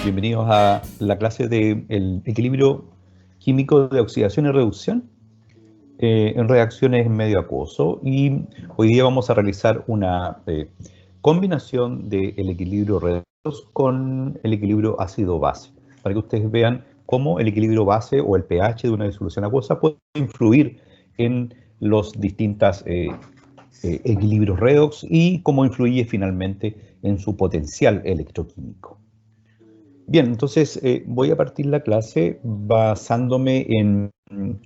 Bienvenidos a la clase del equilibrio químico de oxidación y reducción en reacciones en medio acuoso. Y hoy día vamos a realizar una combinación del equilibrio redox con el equilibrio ácido-base, para que ustedes vean cómo el equilibrio base o el pH de una disolución acuosa puede influir en los distintos equilibrios redox y cómo influye finalmente en su potencial electroquímico. Bien, entonces voy a partir la clase basándome en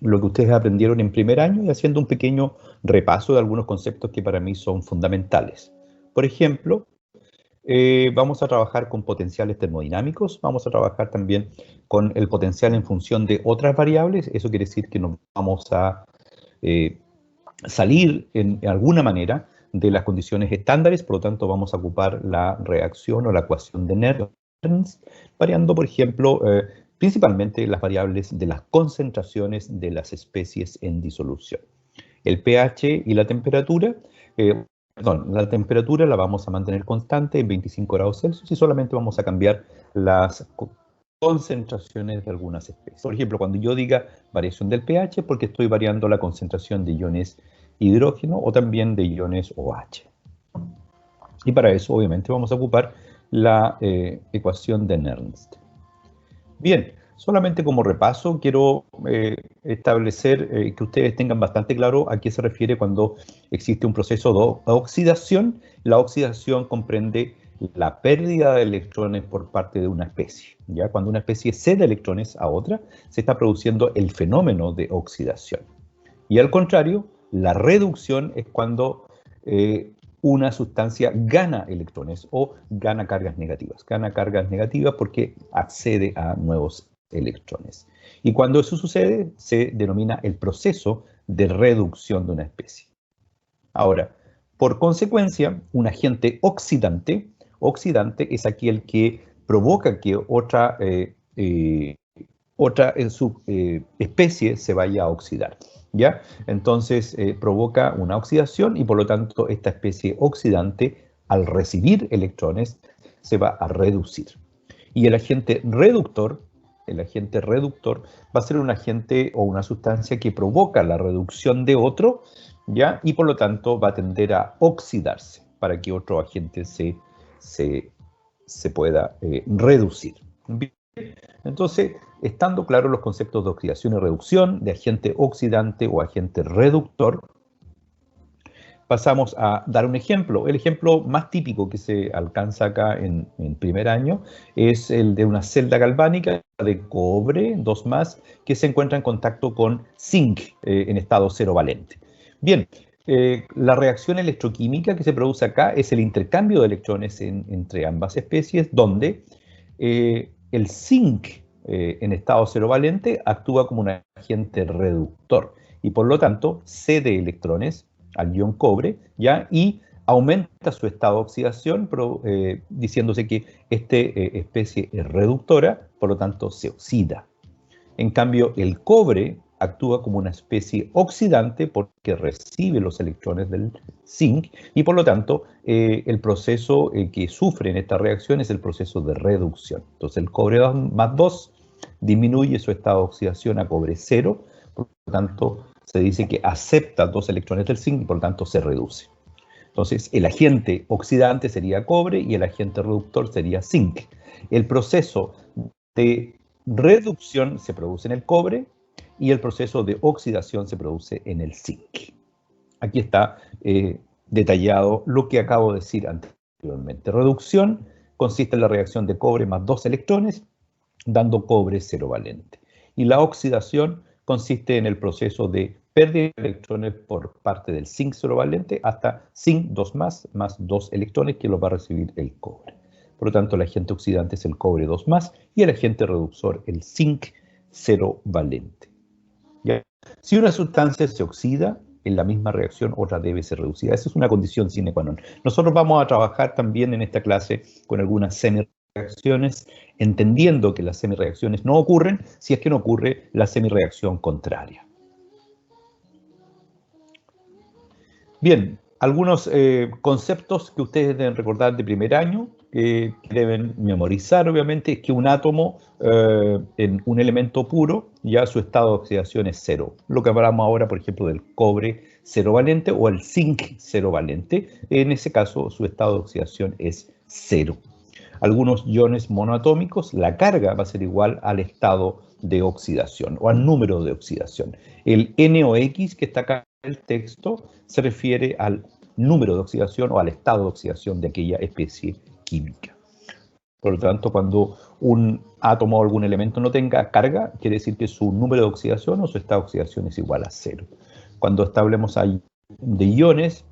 lo que ustedes aprendieron en primer año y haciendo un pequeño repaso de algunos conceptos que para mí son fundamentales. Por ejemplo, vamos a trabajar con potenciales termodinámicos, vamos a trabajar también con el potencial en función de otras variables. Eso quiere decir que nos vamos a salir en alguna manera de las condiciones estándares, por lo tanto vamos a ocupar la reacción o la ecuación de Nernst, variando, por ejemplo, principalmente las variables de las concentraciones de las especies en disolución. El pH y la temperatura, la temperatura la vamos a mantener constante en 25 grados Celsius y solamente vamos a cambiar las concentraciones de algunas especies. Por ejemplo, cuando yo diga variación del pH, porque estoy variando la concentración de iones hidrógeno o también de iones OH. Y para eso, obviamente, vamos a ocupar la ecuación de Nernst. Bien, solamente como repaso, quiero establecer que ustedes tengan bastante claro a qué se refiere cuando existe un proceso de oxidación. La oxidación comprende la pérdida de electrones por parte de una especie. ¿Ya? Cuando una especie cede electrones a otra, se está produciendo el fenómeno de oxidación. Y al contrario, la reducción es cuando una sustancia gana electrones o gana cargas negativas. Gana cargas negativas porque accede a nuevos electrones. Y cuando eso sucede, se denomina el proceso de reducción de una especie. Ahora, por consecuencia, un agente oxidante es aquel que provoca que otra especie se vaya a oxidar. ¿Ya? Entonces provoca una oxidación y por lo tanto esta especie oxidante al recibir electrones se va a reducir. Y el agente reductor va a ser un agente o una sustancia que provoca la reducción de otro, ¿ya? Y por lo tanto va a tender a oxidarse para que otro agente se pueda reducir. Bien. Entonces, estando claros los conceptos de oxidación y reducción, de agente oxidante o agente reductor, pasamos a dar un ejemplo. El ejemplo más típico que se alcanza acá en primer año es el de una celda galvánica de cobre 2+, que se encuentra en contacto con zinc en estado cero valente. Bien, la reacción electroquímica que se produce acá es el intercambio de electrones entre ambas especies, donde el zinc en estado cero valente actúa como un agente reductor y por lo tanto cede electrones al ion cobre, ¿ya? Y aumenta su estado de oxidación, diciéndose que esta especie es reductora, por lo tanto se oxida. En cambio, el cobre actúa como una especie oxidante porque recibe los electrones del zinc y por lo tanto el proceso que sufre en esta reacción es el proceso de reducción. Entonces el cobre 2+2 disminuye su estado de oxidación a cobre 0, por lo tanto se dice que acepta 2 electrones del zinc y por lo tanto se reduce. Entonces el agente oxidante sería cobre y el agente reductor sería zinc. El proceso de reducción se produce en el cobre y el proceso de oxidación se produce en el zinc. Aquí está detallado lo que acabo de decir anteriormente. Reducción consiste en la reacción de cobre más 2 electrones, dando cobre cero valente. Y la oxidación consiste en el proceso de pérdida de electrones por parte del zinc cero valente hasta zinc 2+, más 2 electrones que los va a recibir el cobre. Por lo tanto, el agente oxidante es el cobre 2+, y el agente reductor el zinc cero valente. ¿Ya? Si una sustancia se oxida, en la misma reacción, otra debe ser reducida. Esa es una condición sine qua non. Nosotros vamos a trabajar también en esta clase con algunas semireacciones, entendiendo que las semireacciones no ocurren si es que no ocurre la semireacción contraria. Bien, algunos conceptos que ustedes deben recordar de primer año, que deben memorizar, obviamente, es que un átomo en un elemento puro, ya su estado de oxidación es cero. Lo que hablamos ahora, por ejemplo, del cobre cero valente o el zinc cero valente, en ese caso su estado de oxidación es cero. Algunos iones monoatómicos, la carga va a ser igual al estado de oxidación o al número de oxidación. El NOx que está acá en el texto se refiere al número de oxidación o al estado de oxidación de aquella especie química. Por lo tanto, cuando un átomo o algún elemento no tenga carga, quiere decir que su número de oxidación o su estado de oxidación es igual a cero. Cuando hablemos ahí de iones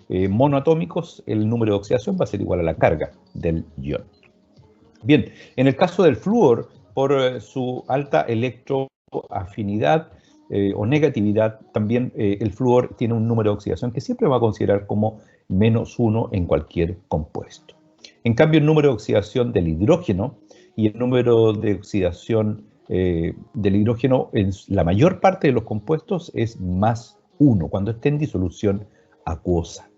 monoatómicos, el número de oxidación va a ser igual a la carga del ion. Bien, en el caso del flúor, por su alta electroafinidad o negatividad, también el flúor tiene un número de oxidación que siempre va a considerar como -1 en cualquier compuesto. En cambio, el número de oxidación del hidrógeno y el número de oxidación del hidrógeno en la mayor parte de los compuestos es +1 cuando esté en disolución acuosa.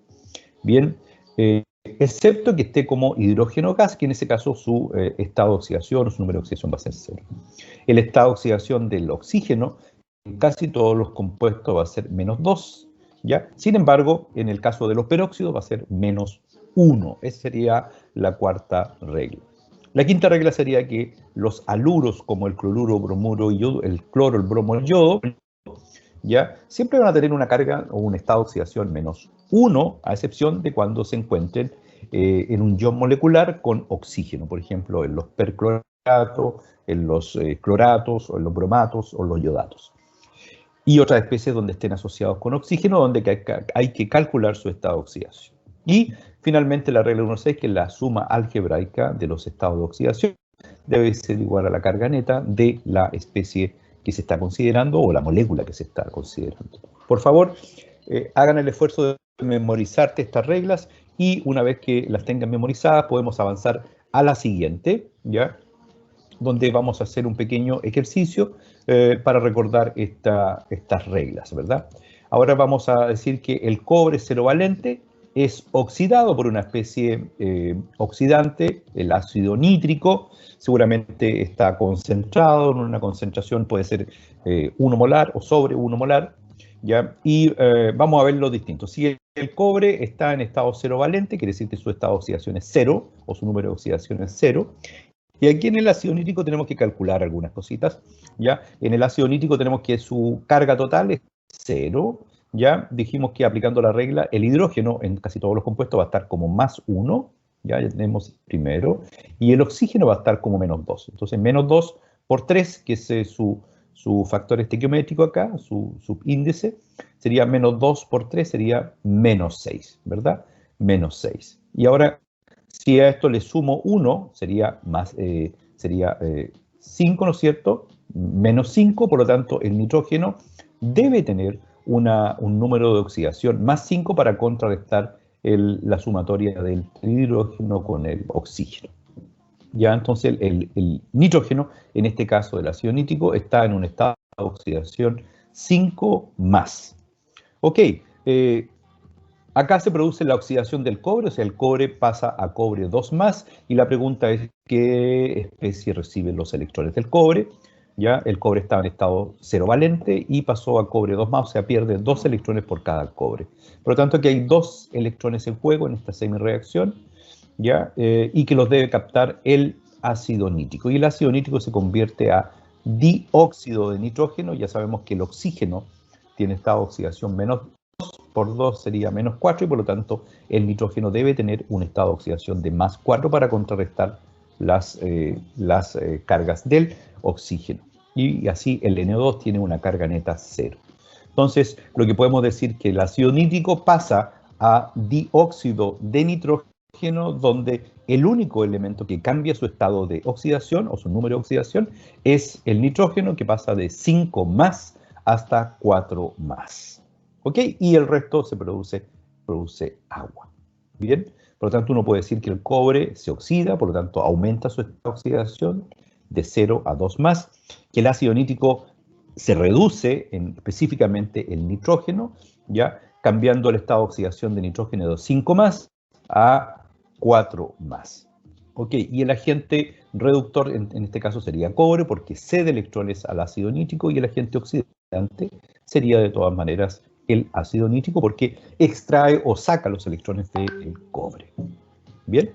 Bien, excepto que esté como hidrógeno gas, que en ese caso su estado de oxidación o su número de oxidación va a ser 0. El estado de oxidación del oxígeno en casi todos los compuestos va a ser -2, ¿ya? Sin embargo, en el caso de los peróxidos va a ser -1. Esa sería la cuarta regla. La quinta regla sería que los haluros como el cloruro, bromuro y yodo, el cloro, el bromo, el yodo, ¿ya? Siempre van a tener una carga o un estado de oxidación -1, a excepción de cuando se encuentren en un ion molecular con oxígeno, por ejemplo, en los percloratos, en los cloratos, o en los bromatos o los yodatos. Y otras especies donde estén asociados con oxígeno, donde hay que calcular su estado de oxidación. Y finalmente la regla 1.6, que es la suma algebraica de los estados de oxidación, debe ser igual a la carga neta de la especie que se está considerando o la molécula que se está considerando. Por favor, hagan el esfuerzo de memorizarte estas reglas y una vez que las tengan memorizadas podemos avanzar a la siguiente, ¿ya? Donde vamos a hacer un pequeño ejercicio para recordar estas reglas, ¿verdad? Ahora vamos a decir que el cobre cero valente es oxidado por una especie oxidante, el ácido nítrico, seguramente está concentrado en una concentración, puede ser 1 molar o sobre 1 molar, ¿ya? Y vamos a ver lo distinto. Si el cobre está en estado cero valente, quiere decir que su estado de oxidación es 0, o su número de oxidación es 0. Y aquí en el ácido nítrico tenemos que calcular algunas cositas, ¿ya? En el ácido nítrico tenemos que su carga total es 0, ¿ya? Dijimos que aplicando la regla, el hidrógeno en casi todos los compuestos va a estar como +1, ya tenemos primero, y el oxígeno va a estar como -2. Entonces, -2 por 3, que es su factor estequiométrico acá, su subíndice, sería -2 por 3, sería -6, ¿verdad? -6. Y ahora, si a esto le sumo 1, sería 5, ¿no es cierto? -5, por lo tanto, el nitrógeno debe tener un número de oxidación +5 para contrarrestar la sumatoria del hidrógeno con el oxígeno. Ya, entonces, el nitrógeno, en este caso del ácido nítrico, está en un estado de oxidación 5+. Ok, acá se produce la oxidación del cobre, o sea, el cobre pasa a cobre 2+, y la pregunta es qué especie recibe los electrones del cobre. Ya, el cobre estaba en estado cero valente y pasó a cobre 2+, o sea, pierde 2 electrones por cada cobre. Por lo tanto, aquí hay 2 electrones en juego en esta semireacción, ¿ya? Y que los debe captar el ácido nítrico. Y el ácido nítrico se convierte a dióxido de nitrógeno. Ya sabemos que el oxígeno tiene estado de oxidación -2 por 2 sería -4, y por lo tanto el nitrógeno debe tener un estado de oxidación de +4 para contrarrestar las cargas del oxígeno. Y así el NO2 tiene una carga neta 0. Entonces, lo que podemos decir que el ácido nítrico pasa a dióxido de nitrógeno, donde el único elemento que cambia su estado de oxidación o su número de oxidación es el nitrógeno, que pasa de 5+ hasta 4+. ¿Ok? Y el resto se produce agua. Bien, por lo tanto uno puede decir que el cobre se oxida, por lo tanto aumenta su oxidación de 0 a 2 más, que el ácido nítrico se reduce específicamente el nitrógeno, ya cambiando el estado de oxidación de nitrógeno de 5 más a 4 más. Ok, y el agente reductor en este caso sería cobre porque cede electrones al ácido nítrico, y el agente oxidante sería de todas maneras el ácido nítrico porque extrae o saca los electrones del cobre. Bien.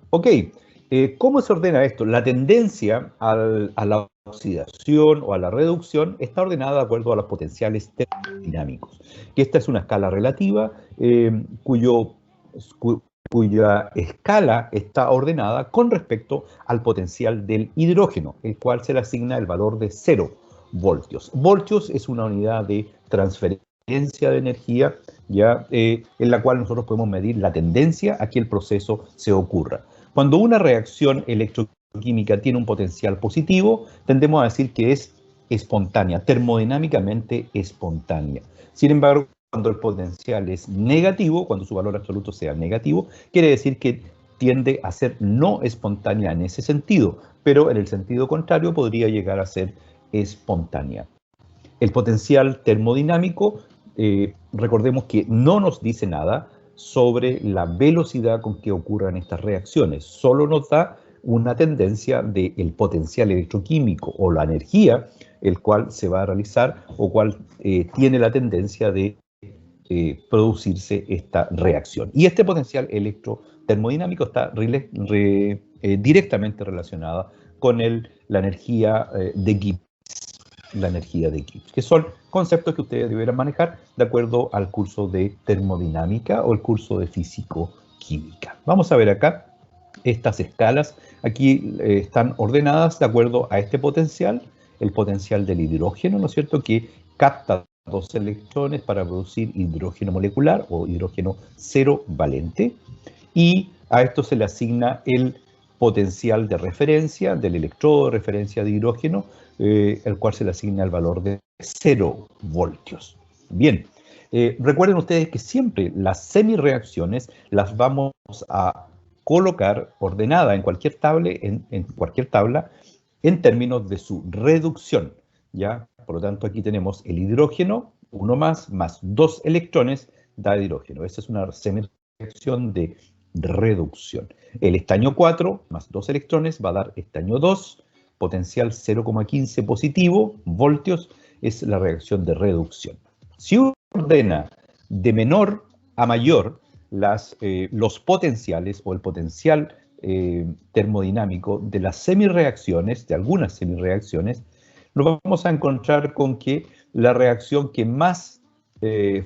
Ok, ¿cómo se ordena esto? La tendencia a la oxidación o a la reducción está ordenada de acuerdo a los potenciales termodinámicos, que esta es una escala relativa cuya escala está ordenada con respecto al potencial del hidrógeno, el cual se le asigna el valor de 0 voltios. Voltios es una unidad de transferencia de energía, ya, en la cual nosotros podemos medir la tendencia a que el proceso se ocurra. Cuando una reacción electroquímica tiene un potencial positivo, tendemos a decir que es espontánea, termodinámicamente espontánea. Sin embargo, cuando el potencial es negativo, cuando su valor absoluto sea negativo, quiere decir que tiende a ser no espontánea en ese sentido, pero en el sentido contrario podría llegar a ser espontánea. El potencial termodinámico, recordemos que no nos dice nada sobre la velocidad con que ocurran estas reacciones, solo nos da una tendencia del potencial electroquímico o la energía, el cual se va a realizar o cual tiene la tendencia de producirse esta reacción. Y este potencial electrotermodinámico está directamente relacionada con la energía de Gibbs. La energía de Gibbs, que son conceptos que ustedes deberán manejar de acuerdo al curso de termodinámica o el curso de físico-química. Vamos a ver acá estas escalas. Aquí están ordenadas de acuerdo a este potencial, el potencial del hidrógeno, ¿no es cierto?, que capta 2 electrones para producir hidrógeno molecular o hidrógeno cero valente, y a esto se le asigna el potencial de referencia del electrodo de referencia de hidrógeno, el cual se le asigna el valor de 0 voltios. Bien, recuerden ustedes que siempre las semireacciones las vamos a colocar ordenada en cualquier tabla en términos de su reducción, ¿ya? Por lo tanto, aquí tenemos el hidrógeno, 1 más 2 electrones da hidrógeno. Esa es una semireacción de reducción. El estaño 4 más 2 electrones va a dar estaño 2, potencial 0,15 positivo, voltios, es la reacción de reducción. Si uno ordena de menor a mayor los potenciales o el potencial termodinámico de las semireacciones, de algunas semireacciones, nos vamos a encontrar con que la reacción que más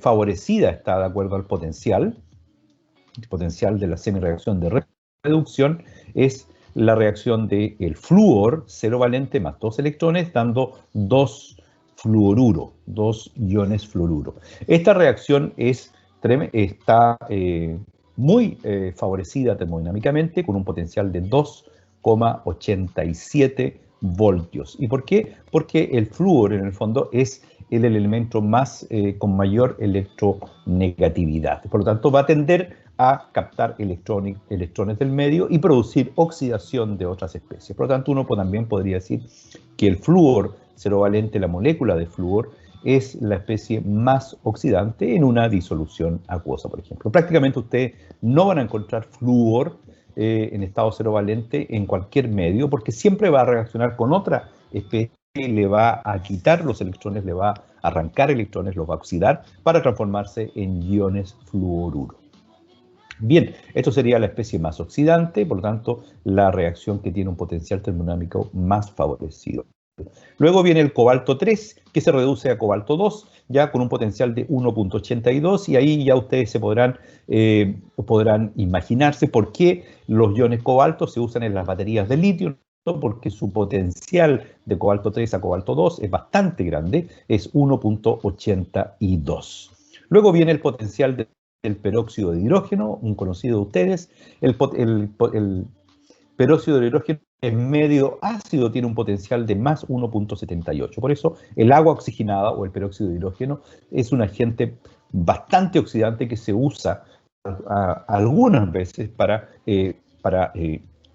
favorecida está de acuerdo al potencial, el potencial de la semireacción de reducción, es la reacción del flúor, 0 valente más 2 electrones, dando 2 fluoruro, 2 iones fluoruro. Esta reacción está muy favorecida termodinámicamente con un potencial de 2,87 voltios. ¿Y por qué? Porque el flúor en el fondo es el elemento con mayor electronegatividad. Por lo tanto, va a tender a captar electrones del medio y producir oxidación de otras especies. Por lo tanto, uno también podría decir que el flúor cero valente, la molécula de flúor, es la especie más oxidante en una disolución acuosa, por ejemplo. Prácticamente ustedes no van a encontrar flúor en estado cero valente en cualquier medio, porque siempre va a reaccionar con otra especie, le va a quitar los electrones, le va a arrancar electrones, los va a oxidar para transformarse en iones fluoruro. Bien, esto sería la especie más oxidante, por lo tanto, la reacción que tiene un potencial termodinámico más favorecido. Luego viene el cobalto 3, que se reduce a cobalto 2, ya con un potencial de 1,82, y ahí ya ustedes podrán imaginarse por qué los iones cobalto se usan en las baterías de litio, ¿no? Porque su potencial de cobalto 3 a cobalto 2 es bastante grande, es 1,82. Luego viene el potencial del peróxido de hidrógeno, un conocido de ustedes. El peróxido de hidrógeno En medio ácido tiene un potencial de más 1.78. Por eso el agua oxigenada o el peróxido de hidrógeno es un agente bastante oxidante que se usa algunas veces para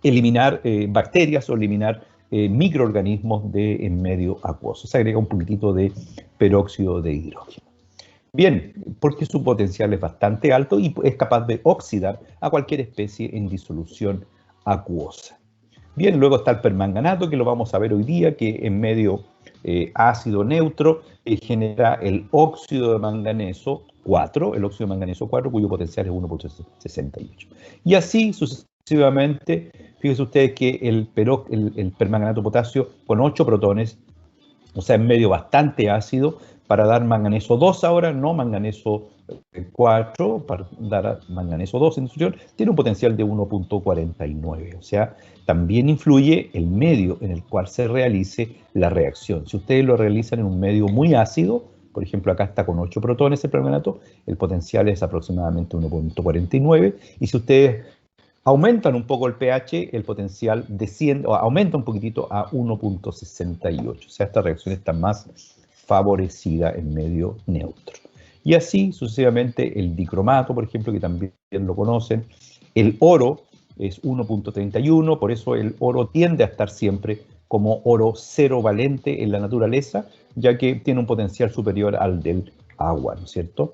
eliminar bacterias o eliminar microorganismos en medio acuoso. Se agrega un poquitito de peróxido de hidrógeno. Bien, porque su potencial es bastante alto y es capaz de oxidar a cualquier especie en disolución acuosa. Bien, luego está el permanganato, que lo vamos a ver hoy día, que en medio ácido neutro genera el óxido de manganeso 4, el óxido de manganeso 4, cuyo potencial es 1.68. Y así sucesivamente, fíjense ustedes que el permanganato potasio con 8 protones, o sea, en medio bastante ácido, para dar manganeso 2 ahora, no manganeso 4, para dar manganeso 2 en disolución, tiene un potencial de 1.49, o sea, también influye el medio en el cual se realice la reacción. Si ustedes lo realizan en un medio muy ácido, por ejemplo, acá está con 8 protones el permanganato, el potencial es aproximadamente 1.49, y si ustedes aumentan un poco el pH, el potencial desciende, o aumenta un poquitito a 1.68, o sea, esta reacción está más favorecida en medio neutro. Y así sucesivamente el dicromato, por ejemplo, que también lo conocen. El oro es 1.31, por eso el oro tiende a estar siempre como oro cero valente en la naturaleza, ya que tiene un potencial superior al del agua, ¿no es cierto?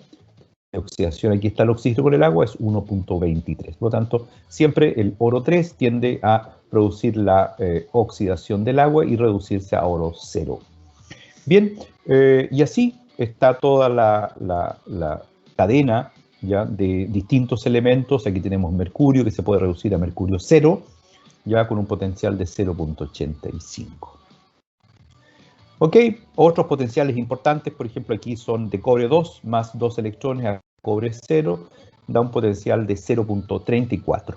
La oxidación, aquí está el oxígeno con el agua, es 1.23. Por lo tanto, siempre el oro 3 tiende a producir la oxidación del agua y reducirse a oro cero. Bien, y así está toda la cadena ya de distintos elementos. Aquí tenemos mercurio, que se puede reducir a mercurio 0, ya con un potencial de 0.85. Ok, otros potenciales importantes, por ejemplo, aquí son de cobre 2 más 2 electrones a cobre 0, da un potencial de 0.34.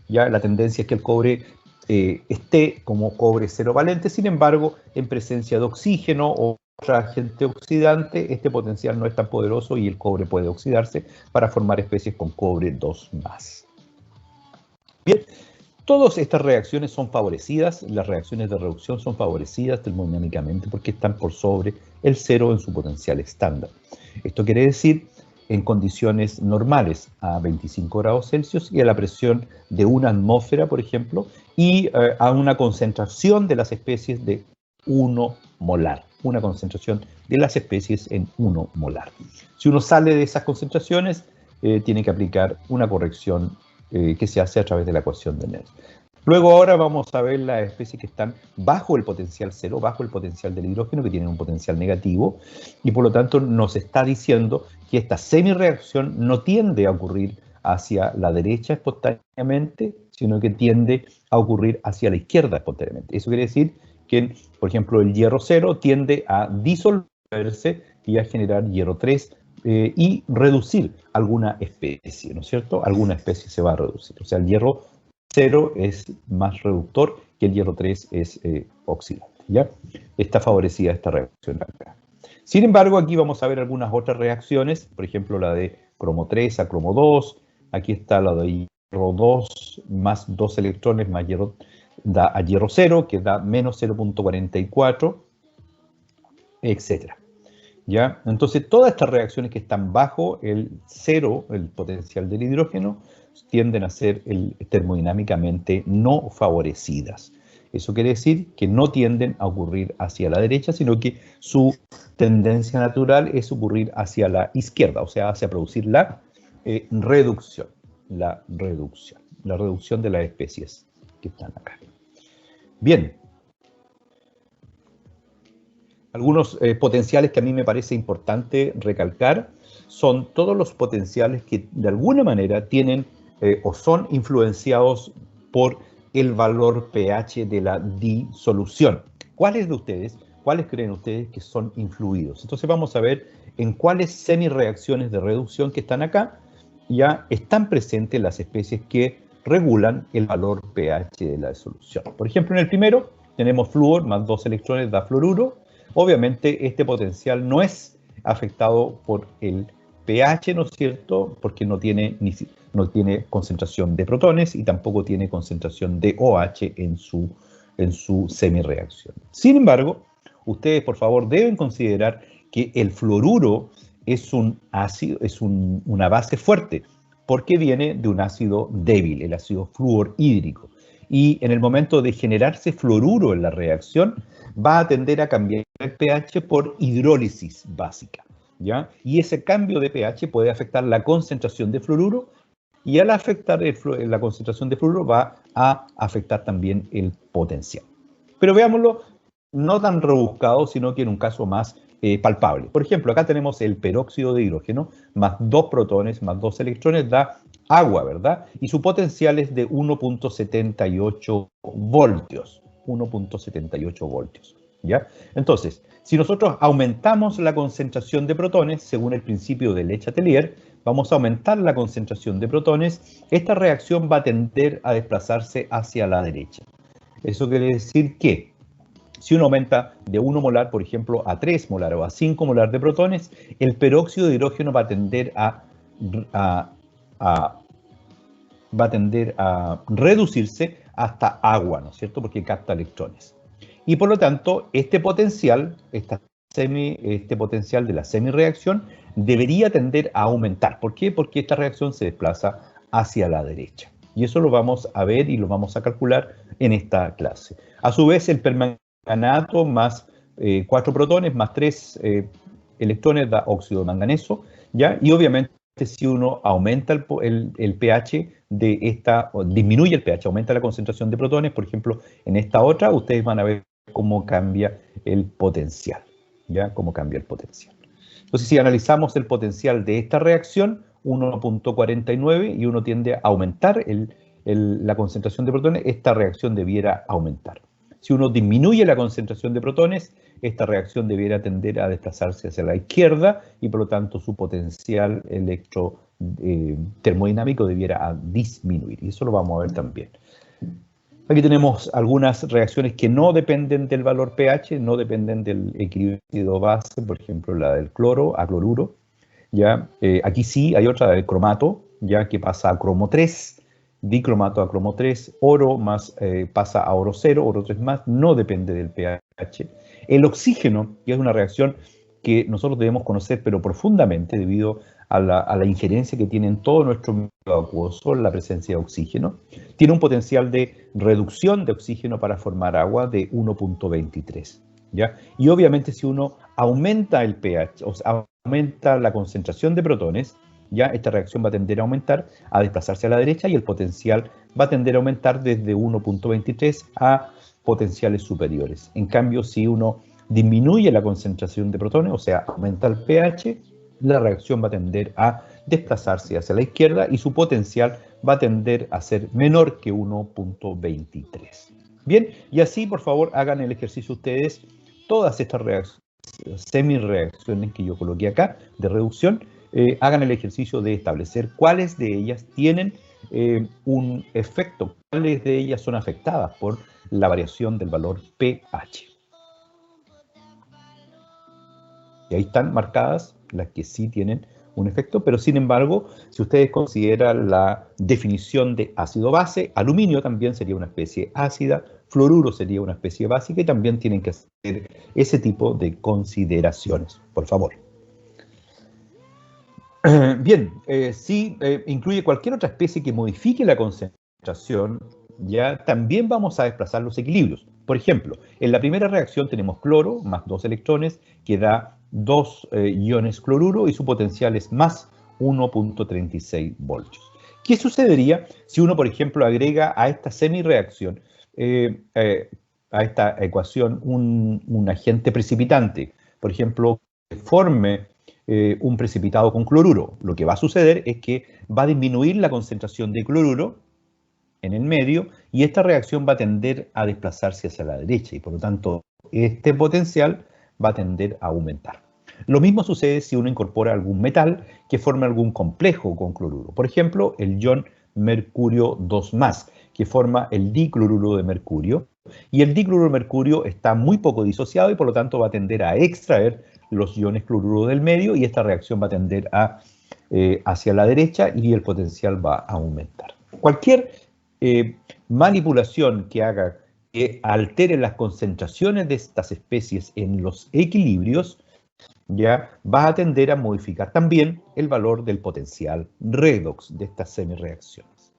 Ya la tendencia es que el cobre esté como cobre cero valente, sin embargo, en presencia de oxígeno o otro agente oxidante, este potencial no es tan poderoso y el cobre puede oxidarse para formar especies con cobre 2 más. Bien, todas estas reacciones son favorecidas, las reacciones de reducción son favorecidas termodinámicamente porque están por sobre el cero en su potencial estándar. Esto quiere decir en condiciones normales a 25 grados Celsius y a la presión de una atmósfera, por ejemplo, y a una concentración de las especies de 1 molar, una concentración de las especies en 1 molar. Si uno sale de esas concentraciones, tiene que aplicar una corrección que se hace a través de la ecuación de Nernst. Luego ahora vamos a ver las especies que están bajo el potencial cero, bajo el potencial del hidrógeno, que tienen un potencial negativo, y por lo tanto nos está diciendo que esta semireacción no tiende a ocurrir hacia la derecha espontáneamente, sino que tiende a ocurrir hacia la izquierda espontáneamente. Eso quiere decir que, por ejemplo, el hierro 0 tiende a disolverse y a generar hierro 3 y reducir alguna especie, ¿no es cierto? Alguna especie se va a reducir. O sea, el hierro 0 es más reductor que el hierro 3 es oxidante, ¿ya? Está favorecida esta reacción acá. Sin embargo, aquí vamos a ver algunas otras reacciones, por ejemplo, la de cromo 3 a cromo 2. Aquí está la de hierro 2 más 2 electrones más hierro, da a hierro 0, que da menos 0.44, etc. ¿Ya? Entonces, todas estas reacciones que están bajo el cero, el potencial del hidrógeno, tienden a ser termodinámicamente no favorecidas. Eso quiere decir que no tienden a ocurrir hacia la derecha, sino que su tendencia natural es ocurrir hacia la izquierda, o sea, hacia producir la reducción de las especies que están acá. Bien. Algunos potenciales que a mí me parece importante recalcar son todos los potenciales que de alguna manera tienen o son influenciados por el valor pH de la disolución. ¿Cuáles creen ustedes que son influidos? Entonces vamos a ver en cuáles semireacciones de reducción que están acá ya están presentes las especies que regulan el valor pH de la disolución. Por ejemplo, en el primero tenemos flúor más 2 electrones da fluoruro. Obviamente este potencial no es afectado por el pH, ¿no es cierto? Porque no tiene concentración de protones y tampoco tiene concentración de OH en su en su semireacción. Sin embargo, ustedes por favor deben considerar que el fluoruro es un ácido, una base fuerte, porque viene de un ácido débil, el ácido fluorhídrico. Y en el momento de generarse fluoruro en la reacción, va a tender a cambiar el pH por hidrólisis básica, ¿ya? Y ese cambio de pH puede afectar la concentración de fluoruro, y al afectar la concentración de fluoruro va a afectar también el potencial. Pero veámoslo no tan rebuscado, sino que en un caso más palpable. Por ejemplo, acá tenemos el peróxido de hidrógeno, más 2 protones, más 2 electrones, da agua, ¿verdad? Y su potencial es de 1.78 voltios. 1.78 voltios, ¿ya? Entonces, si nosotros aumentamos la concentración de protones, según el principio de Le Chatelier, vamos a aumentar la concentración de protones, esta reacción va a tender a desplazarse hacia la derecha. Eso quiere decir que si uno aumenta de 1 molar, por ejemplo, a 3 molar o a 5 molar de protones, el peróxido de hidrógeno va a tender a reducirse hasta agua, ¿no es cierto? Porque capta electrones. Y por lo tanto, este potencial de la semireacción debería tender a aumentar. ¿Por qué? Porque esta reacción se desplaza hacia la derecha. Y eso lo vamos a ver y lo vamos a calcular en esta clase. A su vez, el permanganato más 4 protones más 3 electrones da óxido de manganeso, ¿ya? Y obviamente si uno aumenta el pH de esta, o disminuye el pH, aumenta la concentración de protones, por ejemplo, en esta otra, ustedes van a ver cómo cambia el potencial, ¿ya? Cómo cambia el potencial. Entonces, si analizamos el potencial de esta reacción, 1.49, y uno tiende a aumentar la concentración de protones, esta reacción debiera aumentar. Si uno disminuye la concentración de protones, esta reacción debiera tender a desplazarse hacia la izquierda y por lo tanto su potencial termodinámico debiera disminuir. Y eso lo vamos a ver también. Aquí tenemos algunas reacciones que no dependen del valor pH, no dependen del equilibrio base, por ejemplo la del cloro a cloruro. ¿Ya? Aquí sí hay otra del cromato, ya que pasa a cromo 3, dicromato a cromo 3, oro más pasa a oro 0, oro 3 más, no depende del pH. El oxígeno, que es una reacción que nosotros debemos conocer pero profundamente debido a la injerencia que tiene en todo nuestro medio acuoso la presencia de oxígeno, tiene un potencial de reducción de oxígeno para formar agua de 1.23. ¿Ya? Y obviamente si uno aumenta el pH, o sea, aumenta la concentración de protones, ya esta reacción va a tender a aumentar, a desplazarse a la derecha y el potencial va a tender a aumentar desde 1.23 a potenciales superiores. En cambio, si uno disminuye la concentración de protones, o sea, aumenta el pH, la reacción va a tender a desplazarse hacia la izquierda y su potencial va a tender a ser menor que 1.23. Bien, y así, por favor, hagan el ejercicio ustedes, todas estas reacciones, semi-reacciones que yo coloqué acá, de reducción, hagan el ejercicio de establecer cuáles de ellas tienen un efecto, cuáles de ellas son afectadas por la variación del valor pH. Y ahí están marcadas las que sí tienen un efecto, pero sin embargo, si ustedes consideran la definición de ácido base, aluminio también sería una especie ácida, fluoruro sería una especie básica y también tienen que hacer ese tipo de consideraciones, por favor. Bien, si incluye cualquier otra especie que modifique la concentración, ya también vamos a desplazar los equilibrios. Por ejemplo, en la primera reacción tenemos cloro más 2 electrones que da 2 iones cloruro y su potencial es más 1.36 voltios. ¿Qué sucedería si uno, por ejemplo, agrega a esta semireacción, a esta ecuación, un agente precipitante? Por ejemplo, que forme un precipitado con cloruro. Lo que va a suceder es que va a disminuir la concentración de cloruro en el medio y esta reacción va a tender a desplazarse hacia la derecha y por lo tanto este potencial va a tender a aumentar. Lo mismo sucede si uno incorpora algún metal que forme algún complejo con cloruro. Por ejemplo, el ion mercurio 2+, que forma el dicloruro de mercurio. Y el dicloruro de mercurio está muy poco disociado y por lo tanto va a tender a extraer los iones cloruro del medio y esta reacción va a tender hacia la derecha y el potencial va a aumentar. Cualquier manipulación que haga que altere las concentraciones de estas especies en los equilibrios, ya va a tender a modificar también el valor del potencial redox de estas semireacciones.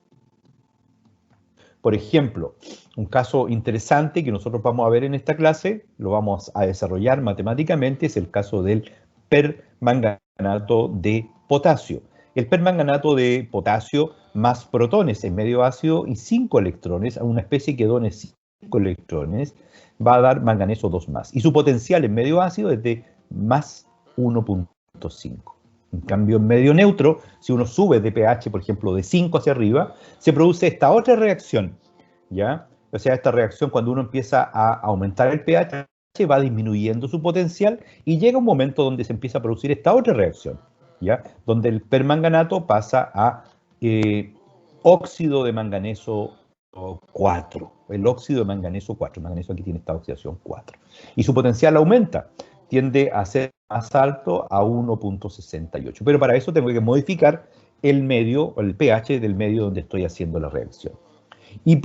Por ejemplo, un caso interesante que nosotros vamos a ver en esta clase, lo vamos a desarrollar matemáticamente, es el caso del permanganato de potasio. El permanganato de potasio más protones en medio ácido y 5 electrones a una especie que done 5 electrones va a dar manganeso 2+. Y su potencial en medio ácido es de más 1.5. En cambio, en medio neutro, si uno sube de pH, por ejemplo, de 5 hacia arriba, se produce esta otra reacción, ¿ya? O sea, esta reacción cuando uno empieza a aumentar el pH, va disminuyendo su potencial y llega un momento donde se empieza a producir esta otra reacción, ¿ya? Donde el permanganato pasa a óxido de manganeso 4. El óxido de manganeso 4. El manganeso aquí tiene esta oxidación 4. Y su potencial aumenta. Tiende a ser más alto a 1.68. Pero para eso tengo que modificar el medio, el pH del medio donde estoy haciendo la reacción. Y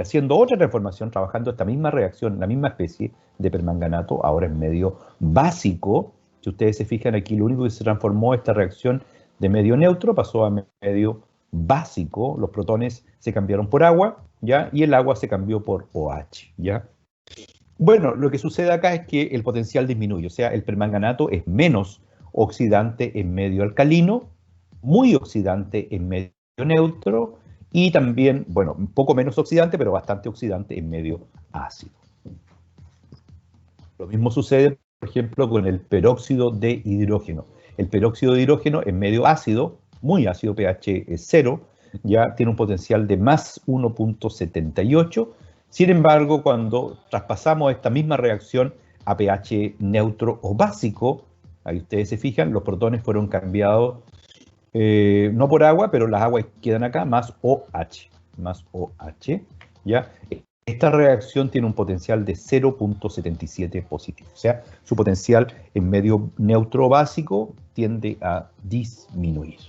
haciendo otra transformación, trabajando esta misma reacción, la misma especie de permanganato, ahora en medio básico. Si ustedes se fijan aquí, lo único que se transformó esta reacción de medio neutro pasó a medio básico. Los protones se cambiaron por agua, ¿ya? Y el agua se cambió por OH, ¿ya? Bueno, lo que sucede acá es que el potencial disminuye, o sea, el permanganato es menos oxidante en medio alcalino, muy oxidante en medio neutro y también, bueno, un poco menos oxidante, pero bastante oxidante en medio ácido. Lo mismo sucede, por ejemplo, con el peróxido de hidrógeno. El peróxido de hidrógeno en medio ácido, muy ácido, pH 0, ya tiene un potencial de más 1.78. Sin embargo, cuando traspasamos esta misma reacción a pH neutro o básico, ahí ustedes se fijan, los protones fueron cambiados, no por agua, pero las aguas quedan acá, más OH, ¿ya? Esta reacción tiene un potencial de 0.77 positivo, o sea, su potencial en medio neutro o básico tiende a disminuir.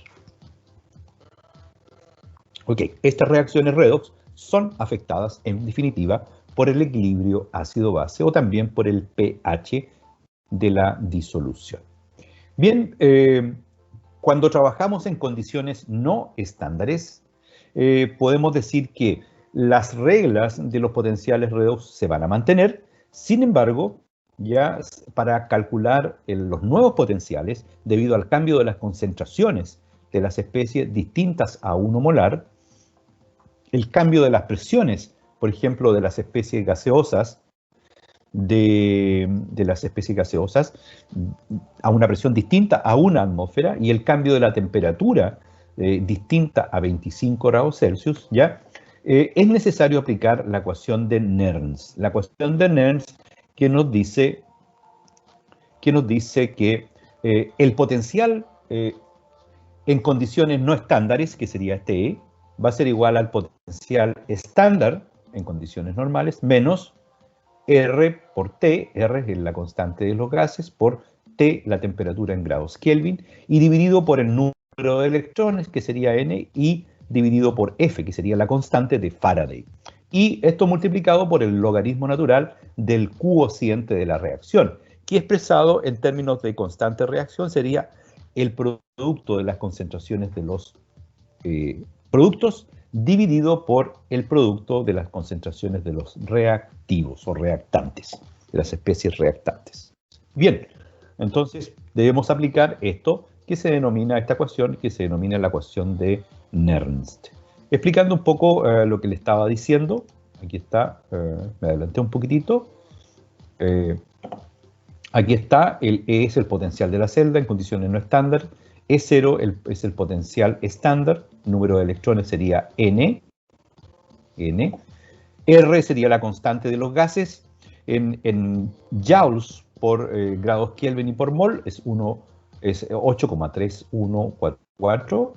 Ok, estas reacciones redox son afectadas, en definitiva, por el equilibrio ácido-base o también por el pH de la disolución. Bien, cuando trabajamos en condiciones no estándares, podemos decir que las reglas de los potenciales redox se van a mantener. Sin embargo, ya para calcular los nuevos potenciales, debido al cambio de las concentraciones de las especies distintas a 1 molar, el cambio de las presiones, por ejemplo, de las especies gaseosas, a una presión distinta a 1 atmósfera y el cambio de la temperatura distinta a 25 grados Celsius, ¿ya? Es necesario aplicar la ecuación de Nernst. La ecuación de Nernst que nos dice que el potencial en condiciones no estándares, que sería este E, va a ser igual al potencial estándar en condiciones normales, menos R por T, R es la constante de los gases, por T, la temperatura en grados Kelvin, y dividido por el número de electrones, que sería N, y dividido por F, que sería la constante de Faraday. Y esto multiplicado por el logaritmo natural del cociente de la reacción, que expresado en términos de constante de reacción sería el producto de las concentraciones de los productos dividido por el producto de las concentraciones de los reactivos o reactantes, de las especies reactantes. Bien, entonces debemos aplicar esto que se denomina, esta ecuación que se denomina la ecuación de Nernst. Explicando un poco lo que le estaba diciendo, aquí está, me adelanté un poquitito, aquí está, el E es el potencial de la celda en condiciones no estándar, E0 es el potencial estándar, número de electrones sería N, R sería la constante de los gases, en joules por grados Kelvin y por mol es 8,3144,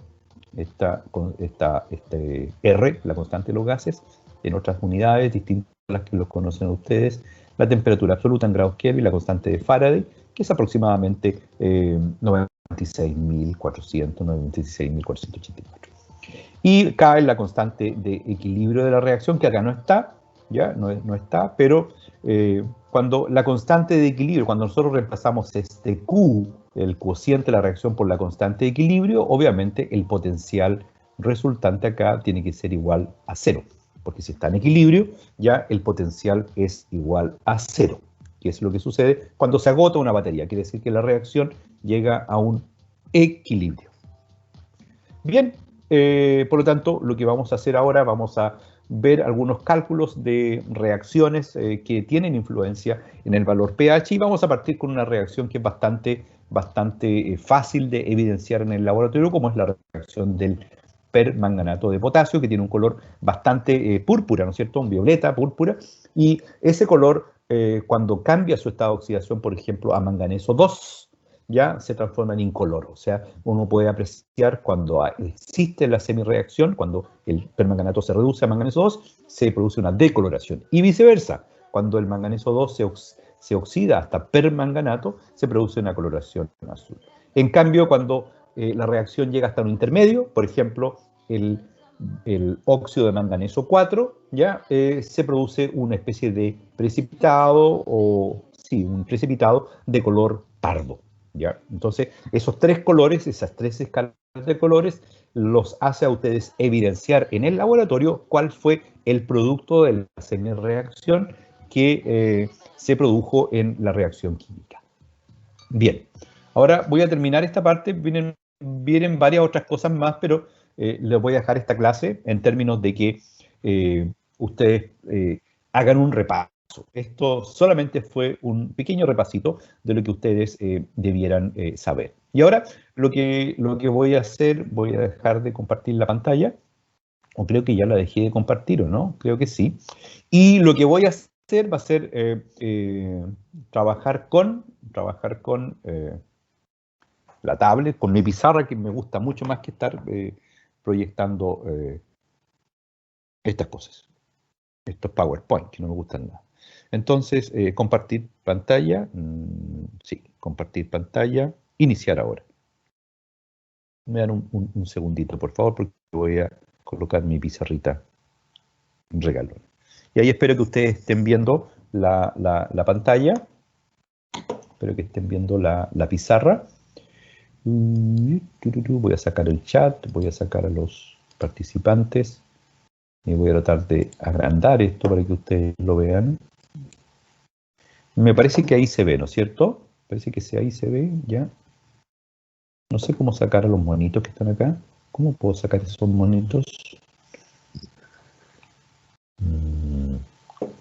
R, la constante de los gases, en otras unidades distintas a las que los conocen ustedes, la temperatura absoluta en grados Kelvin, la constante de Faraday, que es aproximadamente 96.400, 96.484. Y cae la constante de equilibrio de la reacción, que acá no está, ¿ya? No está, pero cuando la constante de equilibrio, cuando nosotros reemplazamos este Q, el cociente de la reacción, por la constante de equilibrio, obviamente el potencial resultante acá tiene que ser igual a 0, porque si está en equilibrio, ya el potencial es igual a 0, que es lo que sucede cuando se agota una batería, quiere decir que la reacción llega a un equilibrio. Bien, por lo tanto, lo que vamos a hacer ahora, vamos a ver algunos cálculos de reacciones que tienen influencia en el valor pH, y vamos a partir con una reacción que es bastante fácil de evidenciar en el laboratorio, como es la reacción del permanganato de potasio, que tiene un color bastante púrpura, ¿no es cierto? Un violeta, púrpura, y ese color, cuando cambia su estado de oxidación, por ejemplo, a manganeso 2, ya se transforma en incoloro. O sea, uno puede apreciar cuando existe la semirreacción, cuando el permanganato se reduce a manganeso 2, se produce una decoloración. Y viceversa, cuando el manganeso 2 se oxida hasta permanganato, se produce una coloración azul. En cambio, cuando la reacción llega hasta un intermedio, por ejemplo, el óxido de manganeso 4, ya se produce una especie de precipitado, o sí, un precipitado de color pardo. ¿Ya? Entonces, esos tres colores, esas tres escalas de colores, los hace a ustedes evidenciar en el laboratorio cuál fue el producto de la semirreacción que se produjo en la reacción química. Bien, ahora voy a terminar esta parte. Vienen varias otras cosas más, pero les voy a dejar esta clase en términos de que ustedes hagan un repaso. Esto solamente fue un pequeño repasito de lo que ustedes debieran saber. Y ahora lo que voy a hacer, voy a dejar de compartir la pantalla, o creo que ya la dejé de compartir, ¿o no? Creo que sí. Y lo que voy a hacer va a ser trabajar con la tablet, con mi pizarra, que me gusta mucho más que estar proyectando estas cosas, estos PowerPoint, que no me gustan nada. Entonces, compartir pantalla, sí, compartir pantalla, iniciar ahora. Me dan un segundito, por favor, porque voy a colocar mi pizarrita regalón. Y ahí espero que ustedes estén viendo la pantalla, espero que estén viendo la pizarra. Voy a sacar el chat, voy a sacar a los participantes y voy a tratar de agrandar esto para que ustedes lo vean. Me parece que ahí se ve, ¿no es cierto? Parece que ahí se ve ya. No sé cómo sacar a los monitos que están acá. ¿Cómo puedo sacar esos monitos?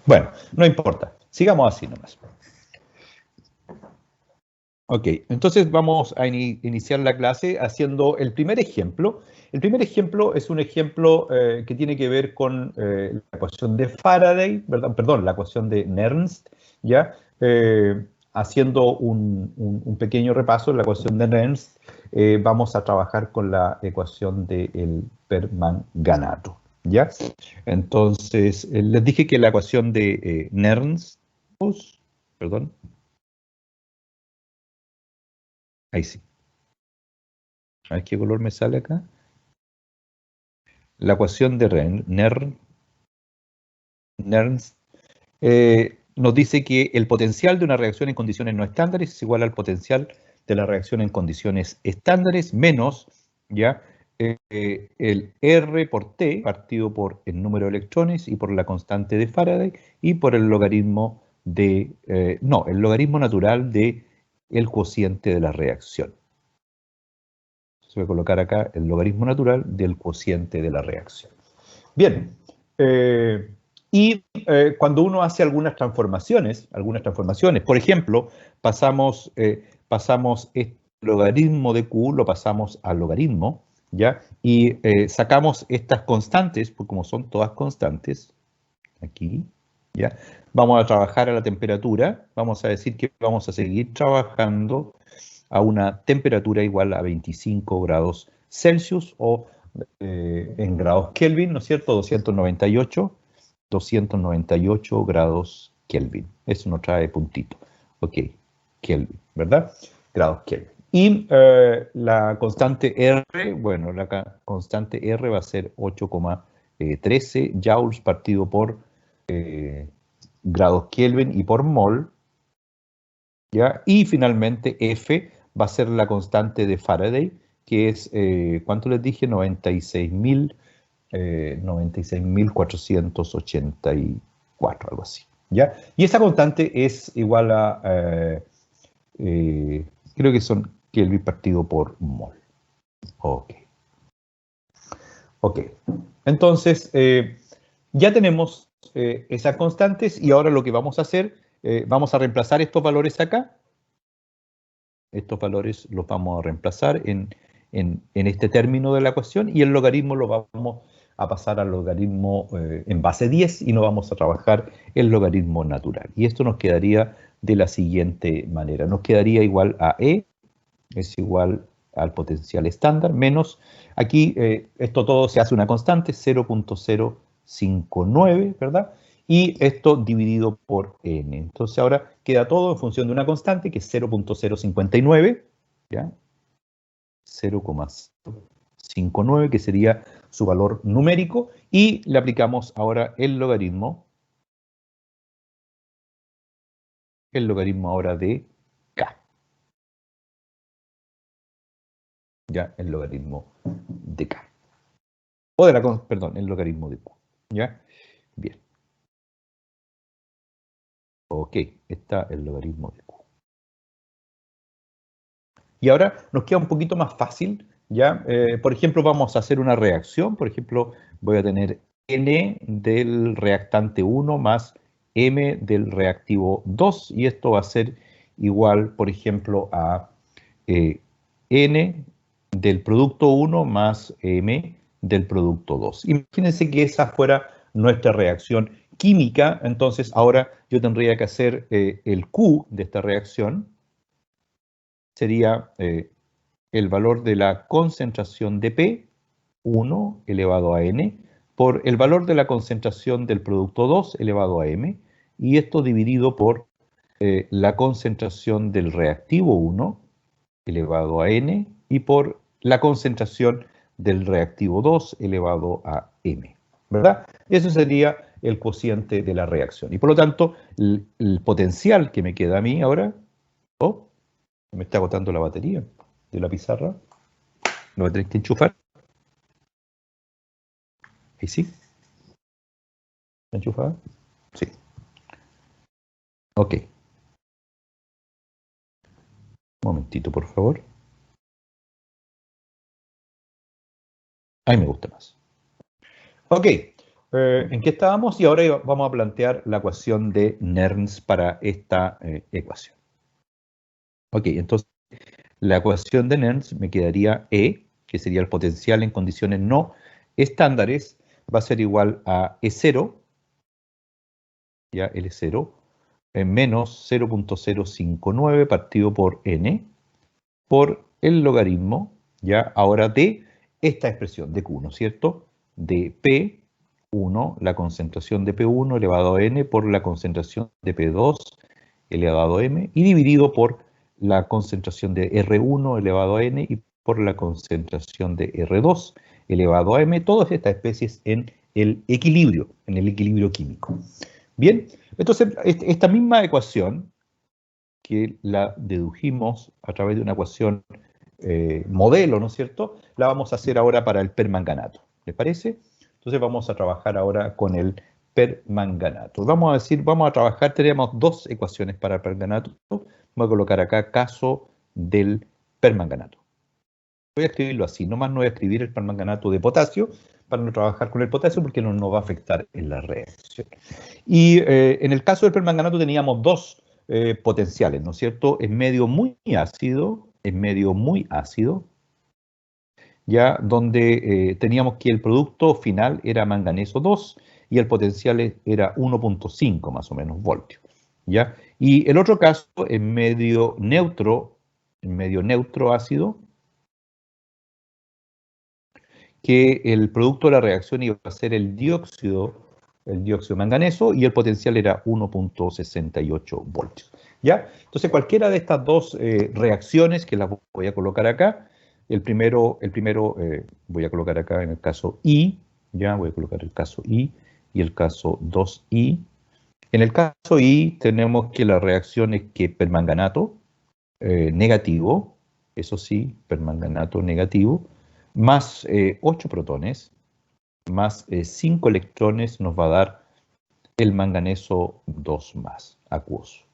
Bueno, no importa. Sigamos así nomás. Ok, entonces vamos a iniciar la clase haciendo el primer ejemplo. El primer ejemplo es un ejemplo que tiene que ver con la ecuación de Faraday, ¿verdad? Perdón, la ecuación de Nernst, ¿ya? Haciendo un pequeño repaso de la ecuación de Nernst, vamos a trabajar con la ecuación del permanganato, ¿ya? Entonces, les dije que la ecuación de Nernst, perdón, ahí sí. A ver qué color me sale acá. La ecuación de Nernst nos dice que el potencial de una reacción en condiciones no estándares es igual al potencial de la reacción en condiciones estándares menos, ¿ya? El R por T partido por el número de electrones y por la constante de Faraday y por el logaritmo el logaritmo natural de el cociente de la reacción. Se voy a colocar acá el logaritmo natural del cociente de la reacción. Bien, cuando uno hace algunas transformaciones, por ejemplo, pasamos este logaritmo de Q, lo pasamos al logaritmo, ¿ya? Y sacamos estas constantes, pues como son todas constantes, aquí, ¿ya? Vamos a trabajar a la temperatura, vamos a decir que vamos a seguir trabajando a una temperatura igual a 25 grados Celsius o en grados Kelvin, ¿no es cierto? 298 grados Kelvin. Eso nos trae puntito. Ok, Kelvin, ¿verdad? Grados Kelvin. Y la constante R, bueno, constante R va a ser 8,13 joules partido por grados Kelvin y por mol, ¿ya? Y finalmente F va a ser la constante de Faraday, que es, ¿cuánto les dije? 96.484, algo así, ¿ya? Y esa constante es igual a, creo que son Kelvin partido por mol. Ok. Ok. Entonces, ya tenemos esas constantes y ahora lo que vamos a hacer, vamos a reemplazar estos valores acá. Estos valores los vamos a reemplazar en este término de la ecuación y el logaritmo lo vamos a pasar al logaritmo en base 10 y no vamos a trabajar el logaritmo natural. Y esto nos quedaría de la siguiente manera. Nos quedaría igual a E, es igual al potencial estándar, menos, aquí esto todo se hace una constante, 0.059, ¿verdad? Y esto dividido por n. Entonces ahora queda todo en función de una constante que es 0.059, ¿ya? 0,059, que sería su valor numérico, y le aplicamos ahora el logaritmo ahora de k. Ya, el logaritmo de k. O de la, perdón, el logaritmo de q. ¿Ya? Bien. Ok, está el logaritmo de q. Y ahora nos queda un poquito más fácil, ¿ya? Por ejemplo, vamos a hacer una reacción. Por ejemplo, voy a tener N del reactante 1 más M del reactivo 2. Y esto va a ser igual, por ejemplo, a N del producto 1 más M del producto 2. Imagínense que esa fuera nuestra reacción química. Entonces, ahora yo tendría que hacer el Q de esta reacción. Sería el valor de la concentración de P, 1 elevado a N, por el valor de la concentración del producto 2 elevado a M, y esto dividido por la concentración del reactivo 1 elevado a N, y por la concentración del reactivo 2 elevado a M, ¿verdad? Eso sería el cociente de la reacción. Y por lo tanto, el potencial que me queda a mí ahora, oh, me está agotando la batería de la pizarra. Lo voy a tener que enchufar. Ahí sí. ¿Está enchufada? Sí. Ok. Un momentito, por favor. Ahí me gusta más. Ok. ¿En qué estábamos? Y ahora vamos a plantear la ecuación de Nernst para esta ecuación. Ok, entonces la ecuación de Nernst me quedaría E, que sería el potencial en condiciones no estándares, va a ser igual a E0, ya L0, menos 0.059 partido por N, por el logaritmo, ya ahora de esta expresión de Q, ¿no es cierto? De P1, la concentración de P1 elevado a N por la concentración de P2 elevado a M, y dividido por la concentración de R1 elevado a N y por la concentración de R2 elevado a M, todas estas especies en el equilibrio químico. Bien, entonces esta misma ecuación, que la dedujimos a través de una ecuación modelo, ¿no es cierto? La vamos a hacer ahora para el permanganato, ¿les parece? Entonces vamos a trabajar ahora con el permanganato. Vamos a trabajar, tenemos dos ecuaciones para el permanganato. Voy a colocar acá caso del permanganato. Voy a escribirlo así, nomás no voy a escribir el permanganato de potasio para no trabajar con el potasio porque no nos va a afectar en la reacción. Y en el caso del permanganato teníamos dos potenciales, ¿no es cierto? En medio muy ácido, ya donde teníamos que el producto final era manganeso 2 y el potencial era 1.5 más o menos voltios, ¿ya? Y el otro caso en medio neutro ácido, que el producto de la reacción iba a ser el dióxido de manganeso y el potencial era 1.68 voltios. ¿Ya? Entonces, cualquiera de estas dos reacciones que las voy a colocar acá, el primero voy a colocar acá en el caso I, ya voy a colocar el caso I y el caso 2I. En el caso I tenemos que la reacción es que permanganato negativo, eso sí, permanganato negativo, más 8 protones, más 5 electrones nos va a dar el manganeso 2 más, acuoso.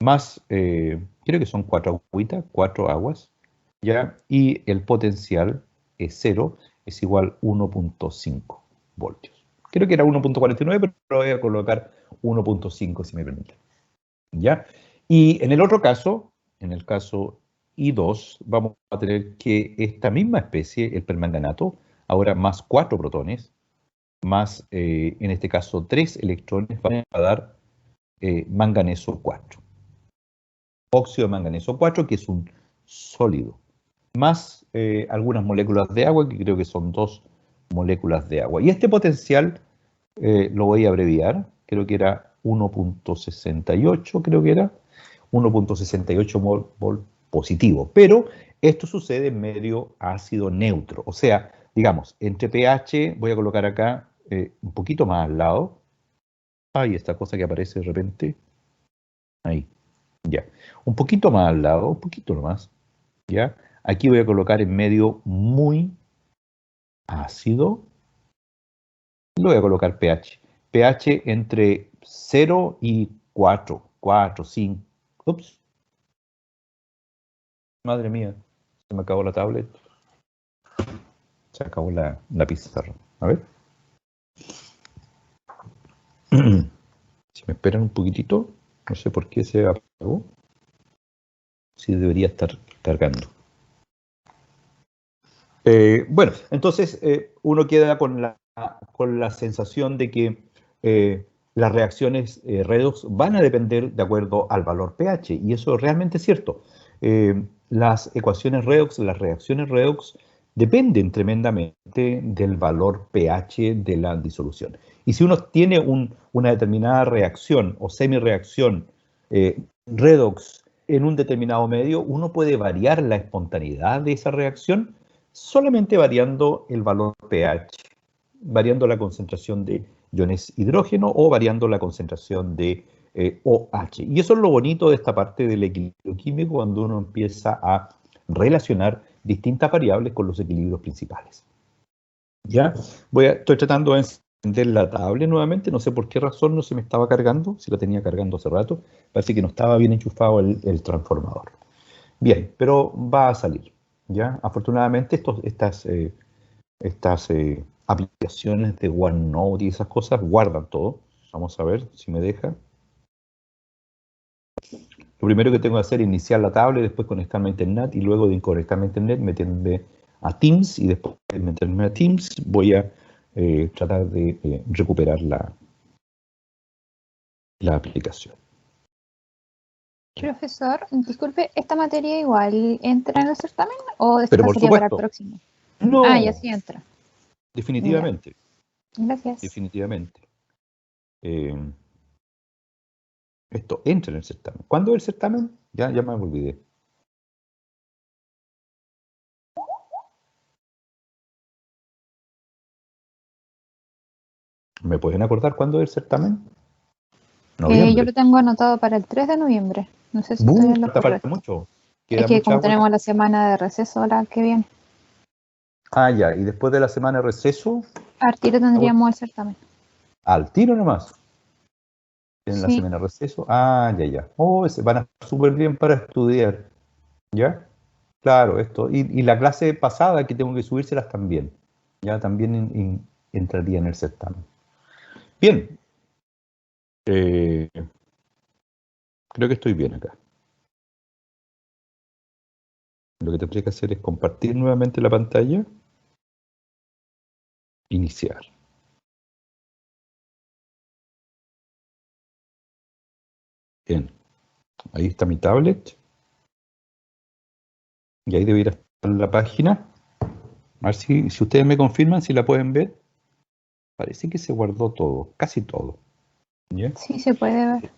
Más, creo que son 4 agüitas, 4 aguas, ¿ya? Y el potencial es 0, es igual a 1.5 voltios. Creo que era 1.49, pero voy a colocar 1.5 si me permite. ¿Ya? Y en el otro caso, en el caso I2, vamos a tener que esta misma especie, el permanganato, ahora más 4 protones, más, en este caso, 3 electrones, van a dar manganeso 4. Óxido de manganeso 4, que es un sólido, más algunas moléculas de agua, que creo que son 2 moléculas de agua. Y este potencial lo voy a abreviar, creo que era 1.68, creo que era 1.68 mol positivo. Pero esto sucede en medio ácido neutro, o sea, digamos, entre pH, voy a colocar acá un poquito más al lado. Ay, esta cosa que aparece de repente. Ahí, ya. Un poquito más al lado, un poquito nomás. ¿Ya? Aquí voy a colocar en medio muy ácido. Le voy a colocar pH. pH entre 0 y 4. 4, 5. Ups. Madre mía. Se me acabó la tablet. Se acabó la pizarra. A ver. Si me esperan un poquitito. No sé por qué se apagó. Sí debería estar cargando. Bueno, entonces uno queda con la sensación de que las reacciones redox van a depender de acuerdo al valor pH, y eso realmente es cierto. Las ecuaciones redox, las reacciones redox, dependen tremendamente del valor pH de la disolución. Y si uno tiene una determinada reacción o semireacción redox en un determinado medio, uno puede variar la espontaneidad de esa reacción solamente variando el valor pH, variando la concentración de iones hidrógeno o variando la concentración de OH. Y eso es lo bonito de esta parte del equilibrio químico, cuando uno empieza a relacionar distintas variables con los equilibrios principales. ¿Ya? Estoy tratando de encender la tablet nuevamente, no sé por qué razón no se me estaba cargando, si la tenía cargando hace rato, parece que no estaba bien enchufado el transformador. Bien, pero va a salir. ¿Ya? Afortunadamente estas aplicaciones de OneNote y esas cosas guardan todo. Vamos a ver si me deja. Lo primero que tengo que hacer es iniciar la tablet, después conectarme a Internet, y luego de conectarme a Internet meterme a Teams, y después de meterme a Teams voy a tratar de recuperar la aplicación. Profesor, disculpe, ¿esta materia igual entra en el certamen o Pero por sería para el supuesto. próximo? No. Ah, ya sí entra. Definitivamente. Ya. Gracias. Definitivamente. Esto entra en el certamen. ¿Cuándo es el certamen? Ya me olvidé. ¿Me pueden acordar cuándo es el certamen? Noviembre. Yo lo tengo anotado para el 3 de noviembre. No sé si estoy en lo Falta correcto. mucho. Es que como tenemos la semana de receso la que viene. Ah, ya. Y después de la semana de receso. Al tiro tendríamos el certamen. Al tiro nomás. En la Sí. semana de receso. Ah, ya. Oh, se van a estar súper bien para estudiar. ¿Ya? Claro, esto. Y la clase pasada que tengo que subírselas también. Ya también entraría en el certamen. Bien. Creo que estoy bien acá. Lo que tendría que hacer es compartir nuevamente la pantalla. Iniciar. Bien. Ahí está mi tablet. Y ahí debe ir a la página. A ver si ustedes me confirman, si la pueden ver. Parece que se guardó todo, casi todo. ¿Ya? Sí, se puede ver.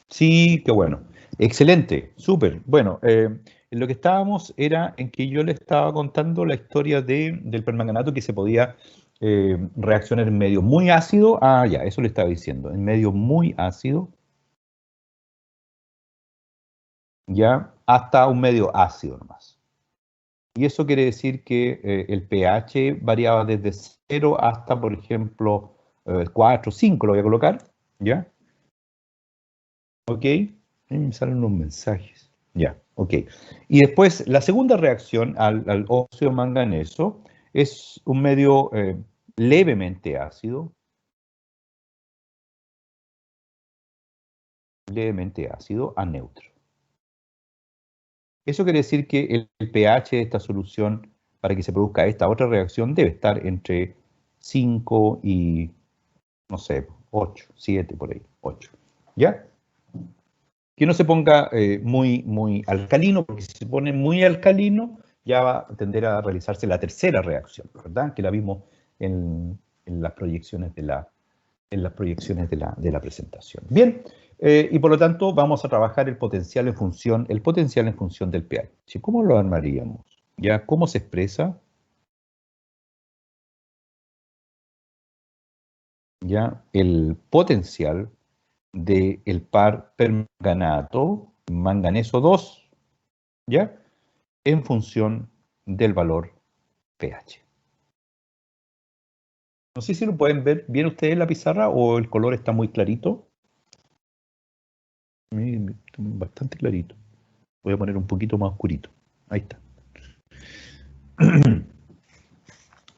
Sí, qué bueno. Excelente, súper. Bueno, en lo que estábamos era en que yo le estaba contando la historia del permanganato que se podía reaccionar en medio muy ácido. Ah, ya, eso le estaba diciendo. En medio muy ácido, ya, hasta un medio ácido nomás. Y eso quiere decir que el pH variaba desde 0 hasta, por ejemplo, 4, 5, lo voy a colocar, ¿ya? Ok, me salen unos mensajes. Ya, ok. Y después, la segunda reacción al óxido manganeso es un medio levemente ácido a neutro. Eso quiere decir que el pH de esta solución, para que se produzca esta otra reacción, debe estar entre 5 y, no sé, 8, 7 por ahí, 8. ¿Ya? Que no se ponga muy alcalino, porque si se pone muy alcalino, ya va a tender a realizarse la tercera reacción, ¿verdad? Que la vimos en las proyecciones de la presentación. Bien, y por lo tanto vamos a trabajar el potencial en función del pH. ¿Cómo lo armaríamos? ¿Ya? ¿Cómo se expresa? ¿Ya? El potencial del par permanganato, manganeso 2, ¿ya? En función del valor pH. No sé si lo pueden ver bien ustedes en la pizarra o el color está muy clarito. Bastante clarito. Voy a poner un poquito más oscurito. Ahí está.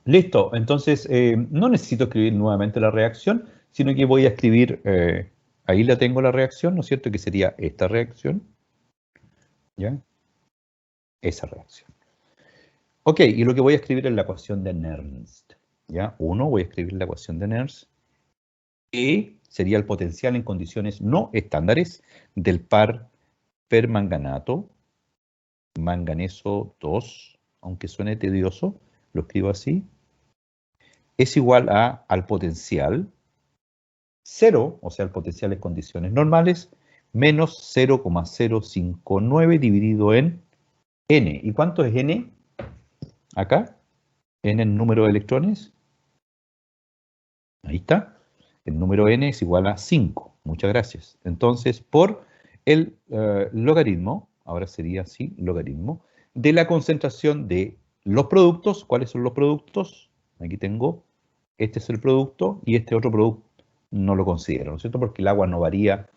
Listo, entonces no necesito escribir nuevamente la reacción, sino que voy a escribir, ahí la tengo la reacción, ¿no es cierto? Que sería esta reacción, ¿ya? Esa reacción. Ok, y lo que voy a escribir es la ecuación de Nernst, ¿ya? Voy a escribir la ecuación de Nernst, E sería el potencial en condiciones no estándares del par permanganato, manganeso 2, aunque suene tedioso, lo escribo así, es igual al potencial 0, o sea, el potencial en condiciones normales, menos 0,059 dividido en n. ¿Y cuánto es n? Acá, n el número de electrones. Ahí está. El número n es igual a 5. Muchas gracias. Entonces, por el logaritmo, ahora sería así, logaritmo, de la concentración de los productos. ¿Cuáles son los productos? Aquí tengo, este es el producto y este otro producto no lo considero, ¿no es cierto? Porque el agua no varía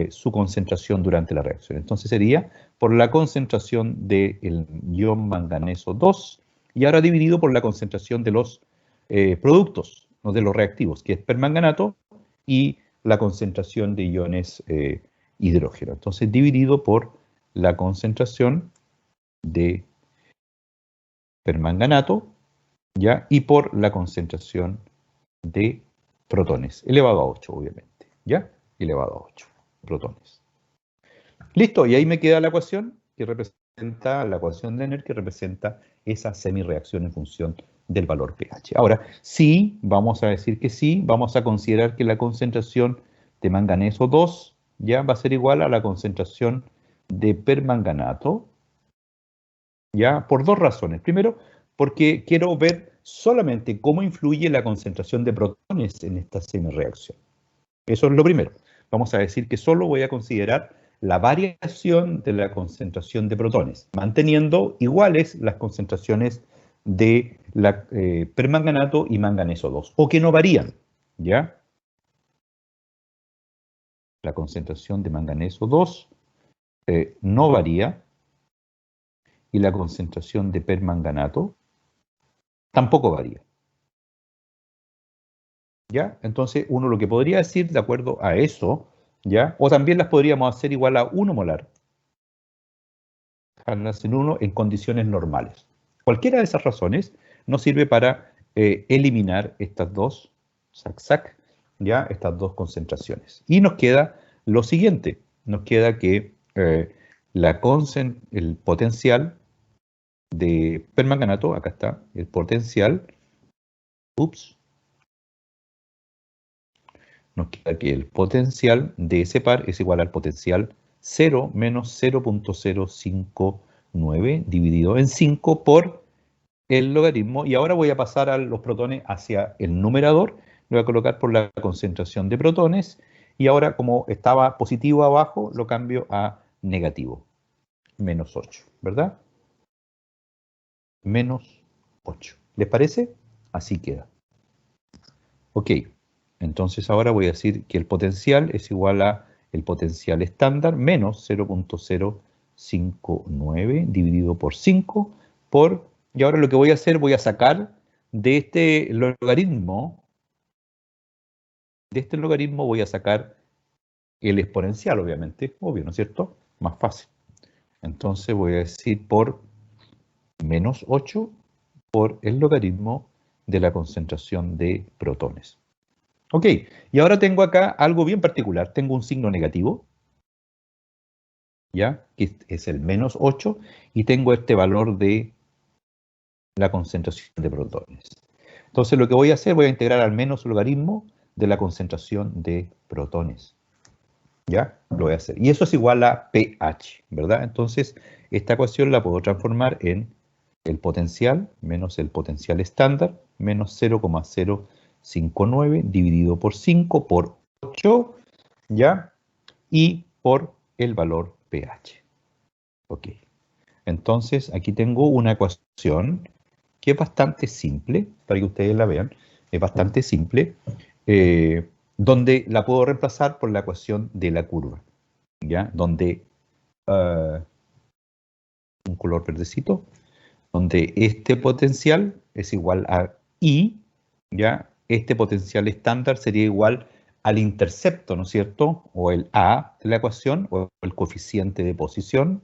su concentración durante la reacción. Entonces sería por la concentración del ion manganeso 2 y ahora dividido por la concentración de los productos, no de los reactivos, que es permanganato y la concentración de iones hidrógeno. Entonces dividido por la concentración de permanganato, ¿ya? Y por la concentración de protones, elevado a 8, obviamente, ¿ya? Elevado a 8 protones. Listo, y ahí me queda la ecuación que representa, la ecuación de Enerr que representa esa semireacción en función del valor pH. Ahora, sí, vamos a decir que sí, vamos a considerar que la concentración de manganeso 2 ya va a ser igual a la concentración de permanganato, ya, por dos razones. Primero, porque quiero ver solamente cómo influye la concentración de protones en esta semireacción. Eso es lo primero. Vamos a decir que solo voy a considerar la variación de la concentración de protones, manteniendo iguales las concentraciones de permanganato y manganeso 2, o que no varían, ¿ya? La concentración de manganeso 2 no varía y la concentración de permanganato tampoco varía. ¿Ya? Entonces, uno lo que podría decir de acuerdo a eso, ¿ya? O también las podríamos hacer igual a 1 molar. Dejarlas en 1 en condiciones normales. Cualquiera de esas razones nos sirve para eliminar estas dos, ¿ya? Estas dos concentraciones. Y nos queda lo siguiente. Nos queda que el potencial de permanganato, acá está, el potencial, nos queda que el potencial de ese par es igual al potencial 0 menos 0.059 dividido en 5 por el logaritmo. Y ahora voy a pasar a los protones hacia el numerador. Lo voy a colocar por la concentración de protones. Y ahora, como estaba positivo abajo, lo cambio a negativo. Menos 8, ¿verdad? Menos 8. ¿Les parece? Así queda. Ok, entonces ahora voy a decir que el potencial es igual a el potencial estándar menos 0.059 dividido por 5 y ahora lo que voy a hacer, voy a sacar de este logaritmo voy a sacar el exponencial, obviamente, obvio, ¿no es cierto? Más fácil. Entonces voy a decir por menos 8 por el logaritmo de la concentración de protones. Ok, y ahora tengo acá algo bien particular. Tengo un signo negativo, ¿ya? Que es el menos 8, y tengo este valor de la concentración de protones. Entonces lo que voy a hacer, voy a integrar al menos logaritmo de la concentración de protones. ¿Ya? Lo voy a hacer. Y eso es igual a pH, ¿verdad? Entonces, esta ecuación la puedo transformar en el potencial menos el potencial estándar menos 0,059 dividido por 5 por 8, ¿ya? Y por el valor pH. Ok. Entonces, aquí tengo una ecuación que es bastante simple, para que ustedes la vean. Es bastante simple, donde la puedo reemplazar por la ecuación de la curva, ¿ya? Donde, un color verdecito, donde este potencial es igual a I, ¿ya? Este potencial estándar sería igual al intercepto, ¿no es cierto? O el A de la ecuación, o el coeficiente de posición,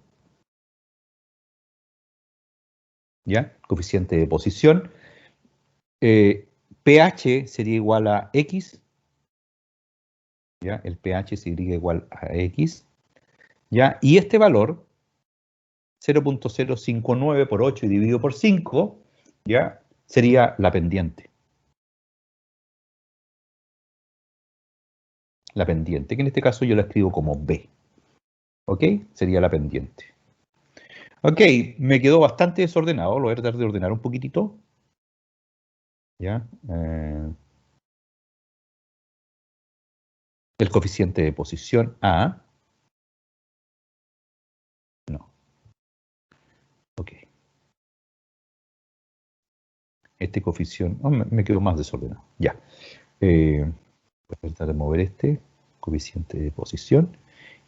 ¿ya? Coeficiente de posición. pH sería igual a X, ¿ya? El pH sería igual a X, ¿ya? Y este valor, 0.059 por 8 y dividido por 5, ¿ya? Sería la pendiente. La pendiente, que en este caso yo la escribo como B. ¿Ok? Sería la pendiente. Ok, me quedó bastante desordenado, lo voy a tratar de ordenar un poquitito. ¿Ya? El coeficiente de posición A. No. Ok. Este coeficiente, oh, me quedó más desordenado. Ya. Voy a tratar de mover este coeficiente de posición.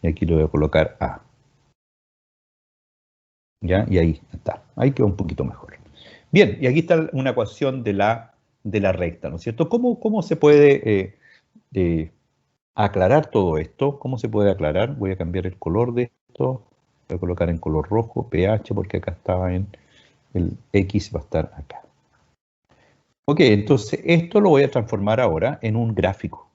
Y aquí lo voy a colocar A. ¿Ya? Y ahí está. Ahí quedó un poquito mejor. Bien, y aquí está una ecuación de la recta, ¿no es cierto? ¿Cómo se puede aclarar todo esto? ¿Cómo se puede aclarar? Voy a cambiar el color de esto. Voy a colocar en color rojo, pH, porque acá estaba en el X, va a estar acá. Ok, entonces esto lo voy a transformar ahora en un gráfico,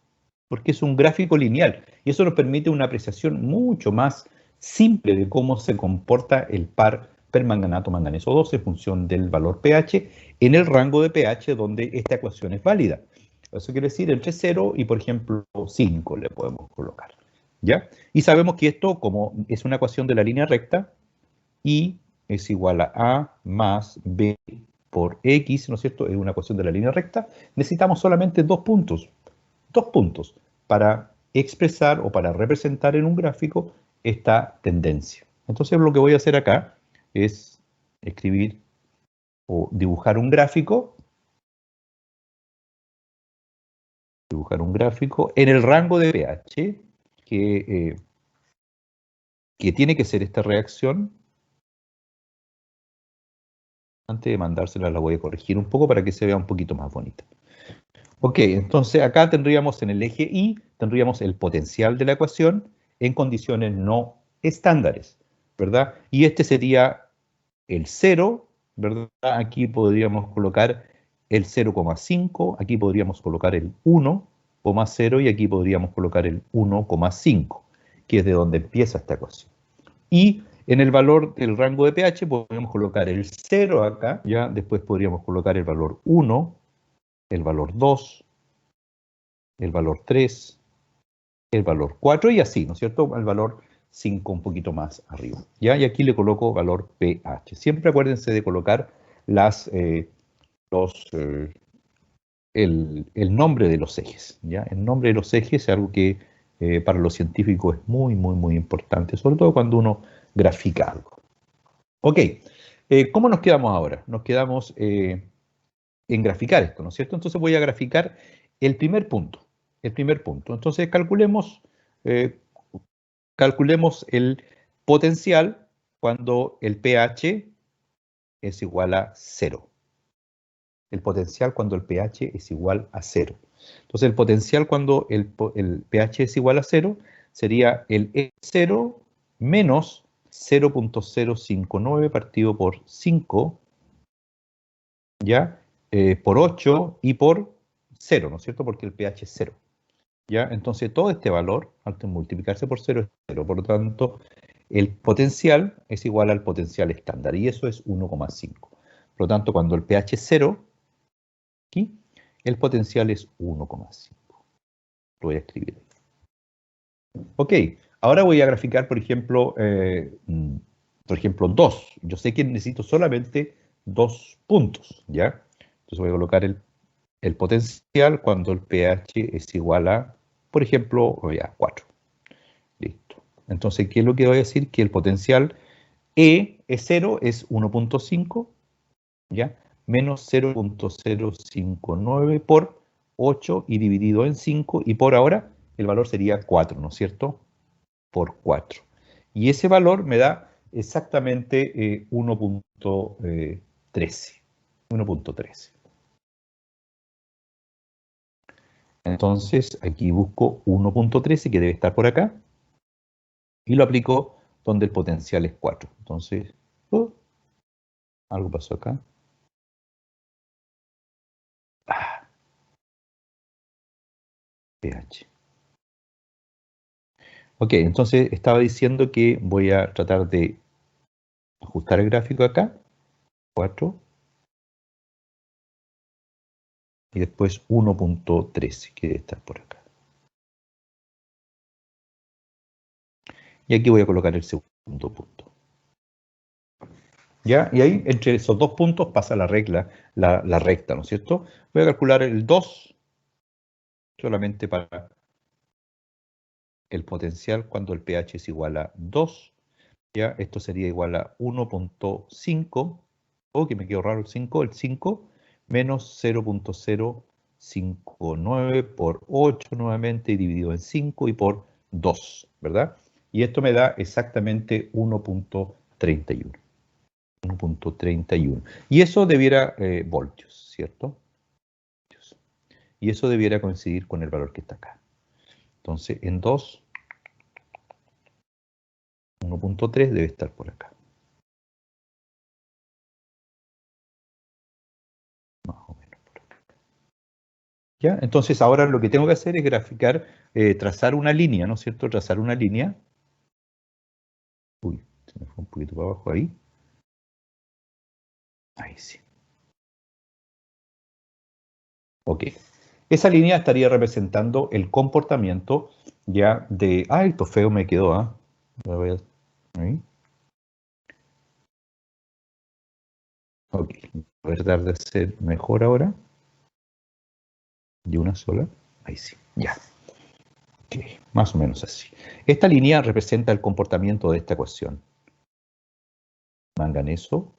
porque es un gráfico lineal, y eso nos permite una apreciación mucho más simple de cómo se comporta el par permanganato-manganeso 2 en función del valor pH en el rango de pH donde esta ecuación es válida. Eso quiere decir entre 0 y, por ejemplo, 5 le podemos colocar, ¿ya? Y sabemos que esto, como es una ecuación de la línea recta, y es igual a más B por X, ¿no es cierto? Es una ecuación de la línea recta. Necesitamos solamente dos puntos para expresar o para representar en un gráfico esta tendencia. Entonces lo que voy a hacer acá es escribir o dibujar un gráfico en el rango de pH que tiene que ser esta reacción. Antes de mandársela la voy a corregir un poco para que se vea un poquito más bonita. Ok, entonces acá tendríamos en el eje Y, tendríamos el potencial de la ecuación en condiciones no estándares, ¿verdad? Y este sería el 0, ¿verdad? Aquí podríamos colocar el 0,5, aquí podríamos colocar el 1,0 y aquí podríamos colocar el 1,5, que es de donde empieza esta ecuación. Y en el valor del rango de pH podríamos colocar el 0 acá, ya después podríamos colocar el valor 1, el valor 2, el valor 3, el valor 4 y así, ¿no es cierto? El valor 5 un poquito más arriba. ¿Ya? Y aquí le coloco valor pH. Siempre acuérdense de colocar el nombre de los ejes. ¿Ya? El nombre de los ejes es algo que para los científicos es muy, muy, muy importante, sobre todo cuando uno grafica algo. Ok, ¿cómo nos quedamos ahora? Nos quedamos en graficar esto, ¿no es cierto? Entonces voy a graficar el primer punto. Entonces calculemos el potencial cuando el pH es igual a 0. El potencial cuando el pH es igual a 0. Entonces el potencial cuando el pH es igual a 0 sería el E0 menos 0.059 partido por 5, ¿ya? Por 8 y por 0, ¿no es cierto? Porque el pH es 0. ¿Ya? Entonces todo este valor, al multiplicarse por 0, es 0. Por lo tanto, el potencial es igual al potencial estándar, y eso es 1,5. Por lo tanto, cuando el pH es 0, aquí, el potencial es 1,5. Lo voy a escribir ahí. Ok, ahora voy a graficar, por ejemplo, 2. Yo sé que necesito solamente 2 puntos, ¿ya? Entonces voy a colocar el potencial cuando el pH es igual a, por ejemplo, 4. Listo. Entonces, ¿qué es lo que voy a decir? Que el potencial E es 0, es 1.5, ¿ya? Menos 0.059 por 8 y dividido en 5, y por ahora el valor sería 4, ¿no es cierto? Por 4. Y ese valor me da exactamente 1.13. 1.13. Entonces, aquí busco 1.13, que debe estar por acá, y lo aplico donde el potencial es 4. Entonces, algo pasó acá. pH. Ok, entonces estaba diciendo que voy a tratar de ajustar el gráfico acá. 4. Y después 1.13, que debe estar por acá. Y aquí voy a colocar el segundo punto. ¿Ya? Y ahí, entre esos dos puntos, pasa la regla, la recta, ¿no es cierto? Voy a calcular el 2, solamente para el potencial cuando el pH es igual a 2. ¿Ya? Esto sería igual a 1.5, que me quedó raro el 5 menos 0.059 por 8 nuevamente, dividido en 5 y por 2, ¿verdad? Y esto me da exactamente 1.31. 1.31. Y eso debiera, voltios, ¿cierto? Y eso debiera coincidir con el valor que está acá. Entonces, en 2, 1.3 debe estar por acá. Más o menos por acá. ¿Ya? Entonces, ahora lo que tengo que hacer es graficar, trazar una línea, ¿no es cierto? Trazar una línea. Uy, se me fue un poquito para abajo ahí. Ahí sí. Ok. Esa línea estaría representando el comportamiento ya de... Ah, esto feo me quedó, ¿ah? Ahí. Ok, voy a tratar de hacer mejor ahora. De una sola. Ahí sí, ya. Ok, más o menos así. Esta línea representa el comportamiento de esta ecuación. Manganeso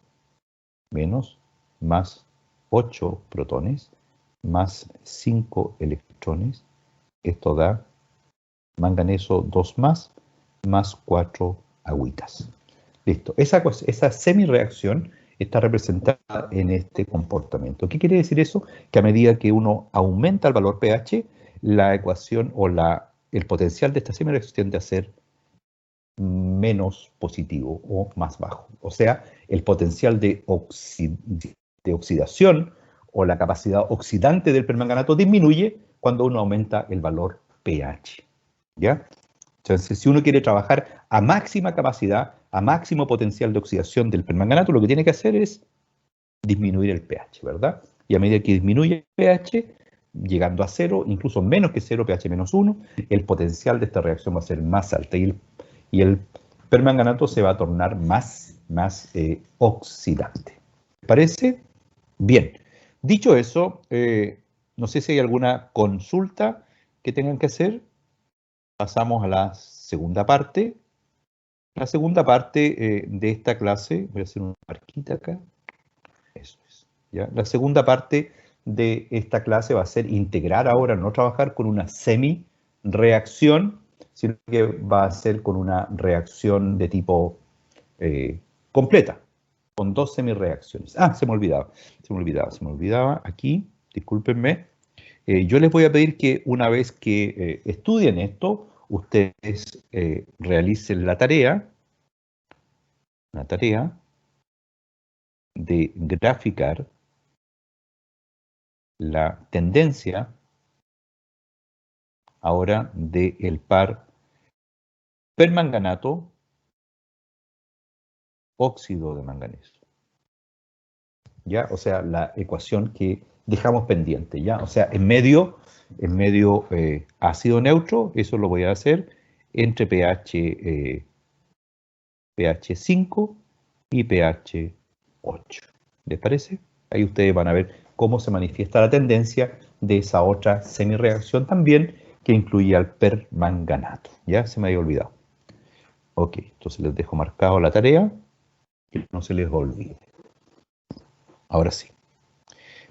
menos más 8 protones más 5 electrones. Esto da manganeso 2 más 4 agüitas. Listo. Esa semireacción está representada en este comportamiento. ¿Qué quiere decir eso? Que a medida que uno aumenta el valor pH, la ecuación o el potencial de esta semireacción tiende a ser menos positivo o más bajo. O sea, el potencial de oxidación o la capacidad oxidante del permanganato disminuye cuando uno aumenta el valor pH. ¿Ya? Entonces, si uno quiere trabajar a máxima capacidad, a máximo potencial de oxidación del permanganato, lo que tiene que hacer es disminuir el pH, ¿verdad? Y a medida que disminuye el pH, llegando a 0, incluso menos que 0, pH menos 1, el potencial de esta reacción va a ser más alta. y el permanganato se va a tornar más oxidante. ¿Les parece? Bien. Dicho eso, no sé si hay alguna consulta que tengan que hacer. Pasamos a la segunda parte. La segunda parte de esta clase, voy a hacer una marquita acá. Eso es. ¿Ya? La segunda parte de esta clase va a ser integrar ahora, no trabajar con una semi-reacción, sino que va a ser con una reacción de tipo completa, con dos semi-reacciones. Ah, se me olvidaba. Aquí, discúlpenme. Yo les voy a pedir que una vez que estudien esto, ustedes realicen la tarea, de graficar la tendencia ahora del par permanganato óxido de manganeso. ¿Ya? O sea, la ecuación que dejamos pendiente, ¿ya? O sea, en medio ácido neutro, eso lo voy a hacer entre pH 5 y pH 8. ¿Les parece? Ahí ustedes van a ver cómo se manifiesta la tendencia de esa otra semireacción también que incluía el permanganato. Ya se me había olvidado. Ok, entonces les dejo marcado la tarea, que no se les olvide. Ahora sí.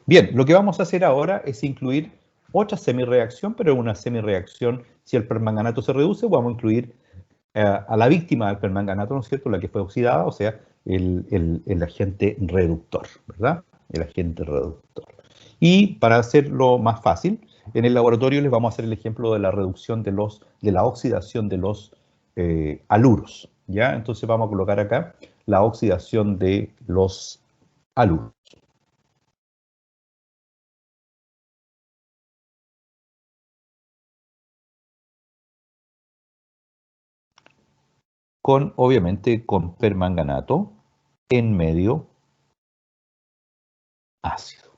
Bien, lo que vamos a hacer ahora es incluir otra semireacción, pero una semireacción, si el permanganato se reduce, vamos a incluir a la víctima del permanganato, ¿no es cierto?, la que fue oxidada, o sea, el agente reductor, ¿verdad? El agente reductor. Y para hacerlo más fácil, en el laboratorio les vamos a hacer el ejemplo de la reducción de la oxidación de los haluros, ¿ya? Entonces vamos a colocar acá la oxidación de los haluros. Obviamente, con permanganato en medio ácido.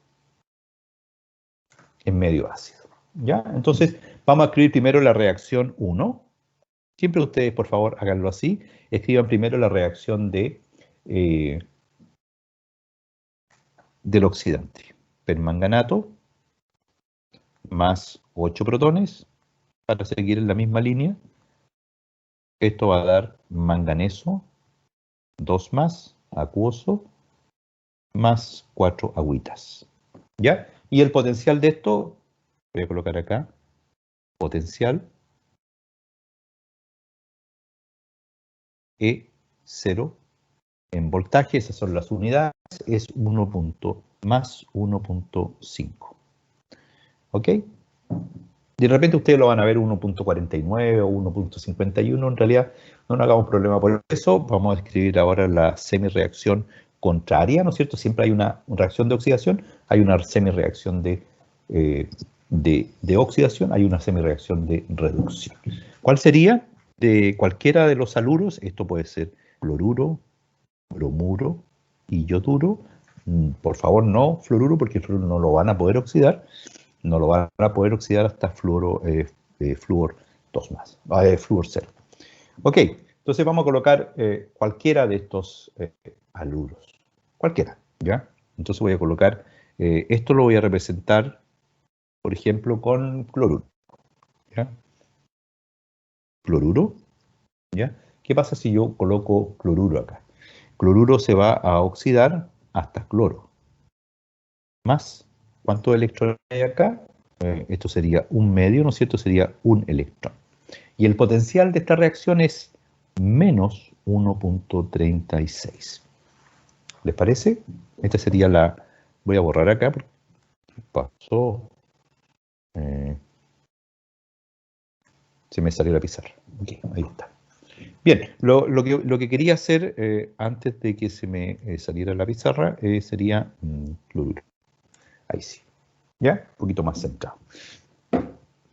¿Ya? Entonces, vamos a escribir primero la reacción 1. Siempre ustedes, por favor, háganlo así. Escriban primero la reacción del oxidante. Permanganato más 8 protones, para seguir en la misma línea. Esto va a dar manganeso, 2 más, acuoso, más 4 agüitas. ¿Ya? Y el potencial de esto, voy a colocar acá, potencial E0 en voltaje, esas son las unidades, es 1 más 1.5. ¿Ok? De repente ustedes lo van a ver 1.49 o 1.51, en realidad no nos hagamos problema por eso. Vamos a escribir ahora la semireacción contraria, ¿no es cierto? Siempre hay una reacción de oxidación, hay una semireacción de oxidación, hay una semireacción de reducción. ¿Cuál sería? De cualquiera de los haluros, esto puede ser cloruro, bromuro y yoduro. Por favor, no fluoruro, porque el fluoruro no lo van a poder oxidar. No lo van a poder oxidar hasta flúor 2 más, flúor 0. Ok, entonces vamos a colocar cualquiera de estos haluros. Cualquiera, ¿ya? Entonces voy a colocar, esto lo voy a representar, por ejemplo, con cloruro. ¿Ya? Cloruro, ¿ya? ¿Qué pasa si yo coloco cloruro acá? Cloruro se va a oxidar hasta cloro. Más, ¿cuántos electrones hay acá? Esto sería un medio, ¿no es cierto? Sería un electrón. Y el potencial de esta reacción es menos 1.36. ¿Les parece? Esta sería la... Voy a borrar acá porque pasó... se me salió la pizarra. Ok, ahí está. Bien, lo que quería hacer antes de que se me saliera la pizarra sería cloruro. Ahí sí. ¿Ya? Un poquito más centrado.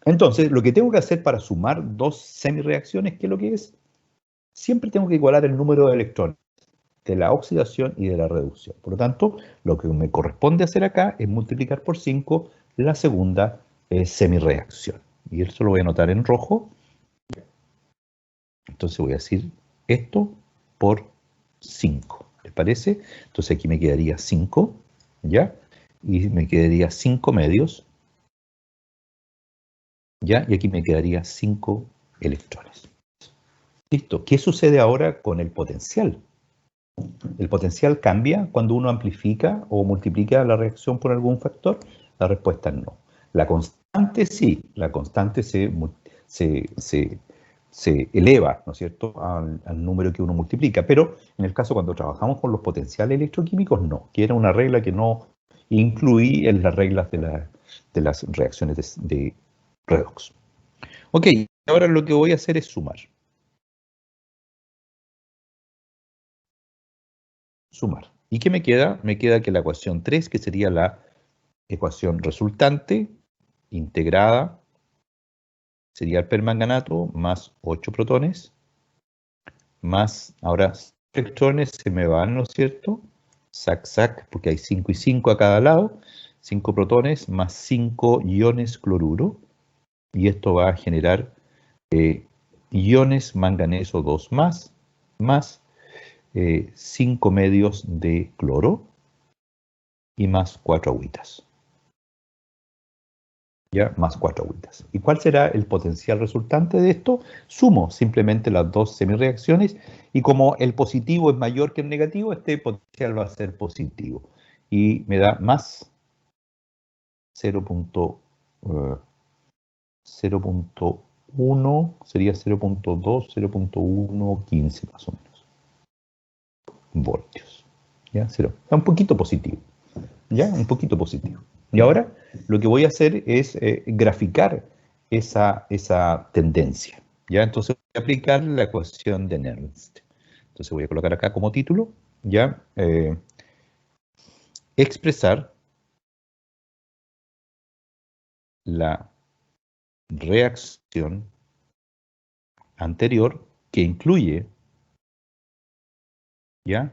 Entonces, lo que tengo que hacer para sumar dos semireacciones, ¿qué es lo que es? Siempre tengo que igualar el número de electrones de la oxidación y de la reducción. Por lo tanto, lo que me corresponde hacer acá es multiplicar por 5 la segunda semireacción. Y eso lo voy a anotar en rojo. Entonces voy a decir esto por 5. ¿Les parece? Entonces aquí me quedaría 5, ¿ya? Y me quedaría 5 medios, ¿ya? Y aquí me quedaría 5 electrones. Listo. ¿Qué sucede ahora con el potencial? ¿El potencial cambia cuando uno amplifica o multiplica la reacción por algún factor? La respuesta es no. La constante sí, la constante se eleva, ¿no es cierto?, al número que uno multiplica, pero en el caso cuando trabajamos con los potenciales electroquímicos, no, que era una regla que no incluí en las reglas de las reacciones de redox. Ok, ahora lo que voy a hacer es sumar. Sumar. ¿Y qué me queda? Me queda que la ecuación 3, que sería la ecuación resultante, integrada, sería el permanganato más 8 protones, más, ahora, electrones se me van, ¿no es cierto? Sac, sac, porque hay 5 y 5 a cada lado, 5 protones más 5 iones cloruro, y esto va a generar iones manganeso 2 más 5 medios de cloro, y más 4 agüitas. ¿Ya? Más 4 agüitas. ¿Y cuál será el potencial resultante de esto? Sumo simplemente las dos semirreacciones y como el positivo es mayor que el negativo, este potencial va a ser positivo. Y me da más 0.1, sería 0.2, 0.115 más o menos voltios. ¿Ya? Está un poquito positivo. ¿Ya? Un poquito positivo. Y ahora lo que voy a hacer es graficar esa tendencia. ¿Ya? Entonces voy a aplicar la ecuación de Nernst. Entonces voy a colocar acá como título, ¿ya? Expresar la reacción anterior que incluye, ¿ya?,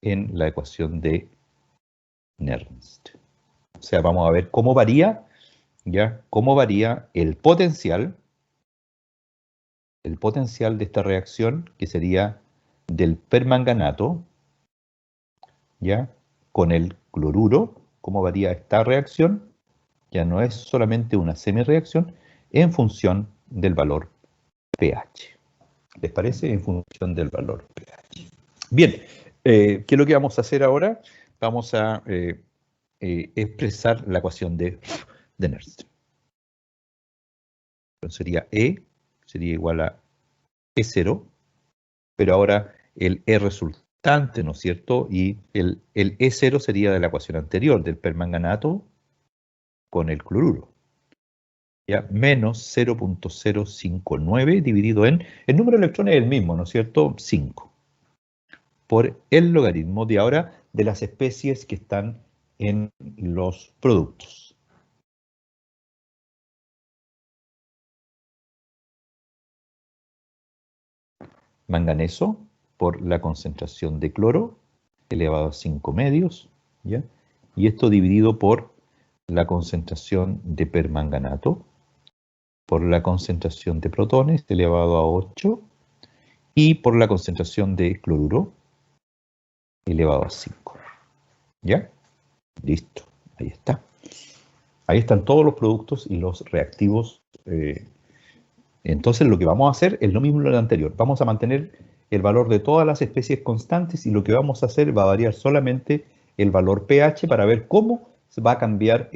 en la ecuación de Nernst. O sea, vamos a ver cómo varía, ¿ya?, cómo varía el potencial de esta reacción, que sería del permanganato, ¿ya?, con el cloruro, cómo varía esta reacción, ya no es solamente una semireacción, en función del valor pH. ¿Les parece? En función del valor pH. Bien, ¿qué es lo que vamos a hacer ahora? Vamos a expresar la ecuación de Nernst. Entonces sería igual a E0, pero ahora el E resultante, ¿no es cierto? Y el E0 sería de la ecuación anterior, del permanganato con el cloruro. ¿Ya? Menos 0.059 dividido en, el número de electrones es el mismo, ¿no es cierto? 5. Por el logaritmo de ahora de las especies que están en los productos. Manganeso por la concentración de cloro elevado a 5 medios, ¿ya? Y esto dividido por la concentración de permanganato, por la concentración de protones elevado a 8 y por la concentración de cloruro elevado a 5. ¿Ya? Listo, ahí está. Ahí están todos los productos y los reactivos. Entonces lo que vamos a hacer es lo mismo que lo anterior. Vamos a mantener el valor de todas las especies constantes y lo que vamos a hacer va a variar solamente el valor pH para ver cómo se va a cambiar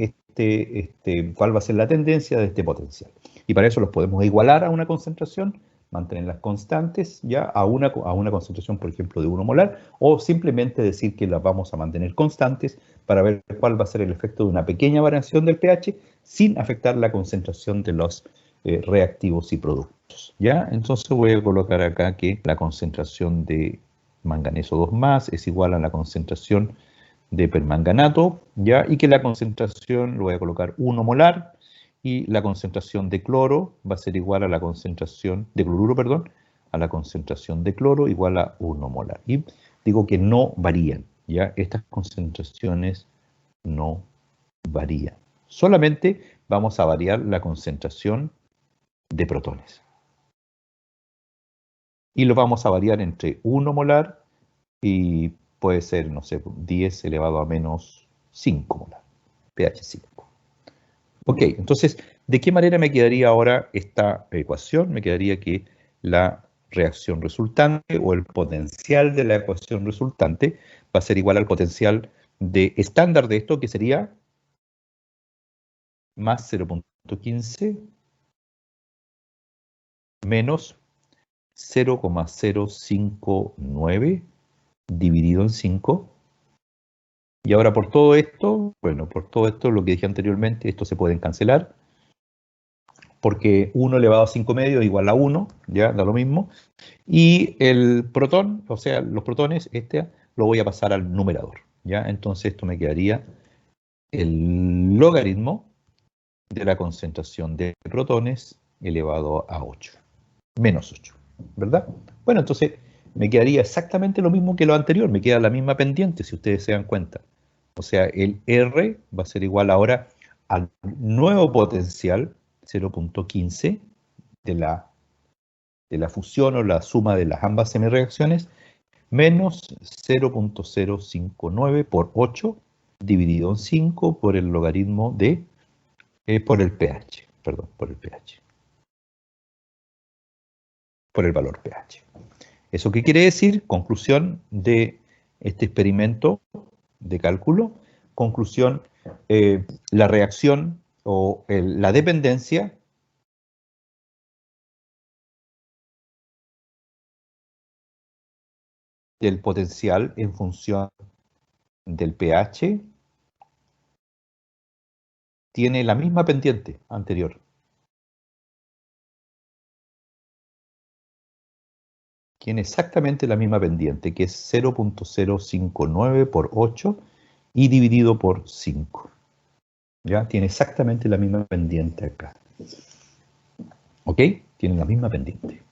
cuál va a ser la tendencia de este potencial. Y para eso los podemos igualar a una concentración, mantenerlas constantes ya a una concentración, por ejemplo, de 1 molar, o simplemente decir que las vamos a mantener constantes para ver cuál va a ser el efecto de una pequeña variación del pH sin afectar la concentración de los reactivos y productos. ¿Ya? Entonces voy a colocar acá que la concentración de manganeso 2+ es igual a la concentración de permanganato, ¿ya? Y que la concentración, lo voy a colocar 1 molar, y la concentración de cloro va a ser igual a la concentración de cloruro, perdón, a la concentración de cloro igual a 1 molar. Y digo que no varían, ¿ya? Estas concentraciones no varían. Solamente vamos a variar la concentración de protones. y lo vamos a variar entre 1 molar y puede ser, no sé, 10 elevado a menos 5 molar, pH 5. Ok, entonces, ¿de qué manera me quedaría ahora esta ecuación? Me quedaría que la reacción resultante o el potencial de la ecuación resultante va a ser igual al potencial de estándar de esto, que sería más 0.15 menos 0,059 dividido en 5. Y ahora por todo esto, bueno, por todo esto, lo que dije anteriormente, esto se pueden cancelar, porque 1 elevado a 5 medio igual a 1, ya da lo mismo. Y el protón, o sea, los protones, lo voy a pasar al numerador, ¿ya? Entonces esto me quedaría el logaritmo de la concentración de protones elevado a 8, menos 8, ¿verdad? Bueno, entonces me quedaría exactamente lo mismo que lo anterior, me queda la misma pendiente, si ustedes se dan cuenta. O sea, el R va a ser igual ahora al nuevo potencial 0.15 de la fusión o la suma de las ambas semireacciones, menos 0.059 por 8 dividido en 5 por el logaritmo de, por el pH, perdón, por el pH, por el valor pH. ¿Eso qué quiere decir? Conclusión de este experimento de cálculo. Conclusión, la reacción o la dependencia del potencial en función del pH tiene la misma pendiente anterior. Tiene exactamente la misma pendiente, que es 0.059 por 8 y dividido por 5. ¿Ya? Tiene exactamente la misma pendiente acá. ¿Ok? Tiene la misma pendiente.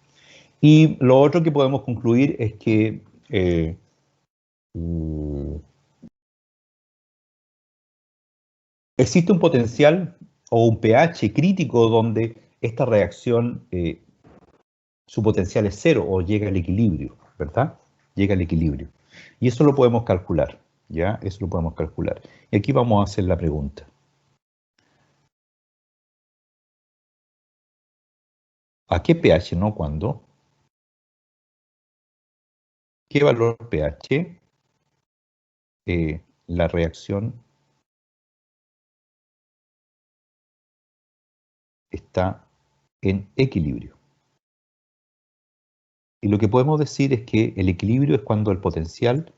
Y lo otro que podemos concluir es que existe un potencial o un pH crítico donde esta reacción, su potencial es 0 o llega al equilibrio, ¿verdad? Llega al equilibrio. Y eso lo podemos calcular, ¿ya? Eso lo podemos calcular. Y aquí vamos a hacer la pregunta. ¿A qué pH, no cuándo? ¿Qué valor pH la reacción está en equilibrio? Y lo que podemos decir es que el equilibrio es cuando el potencial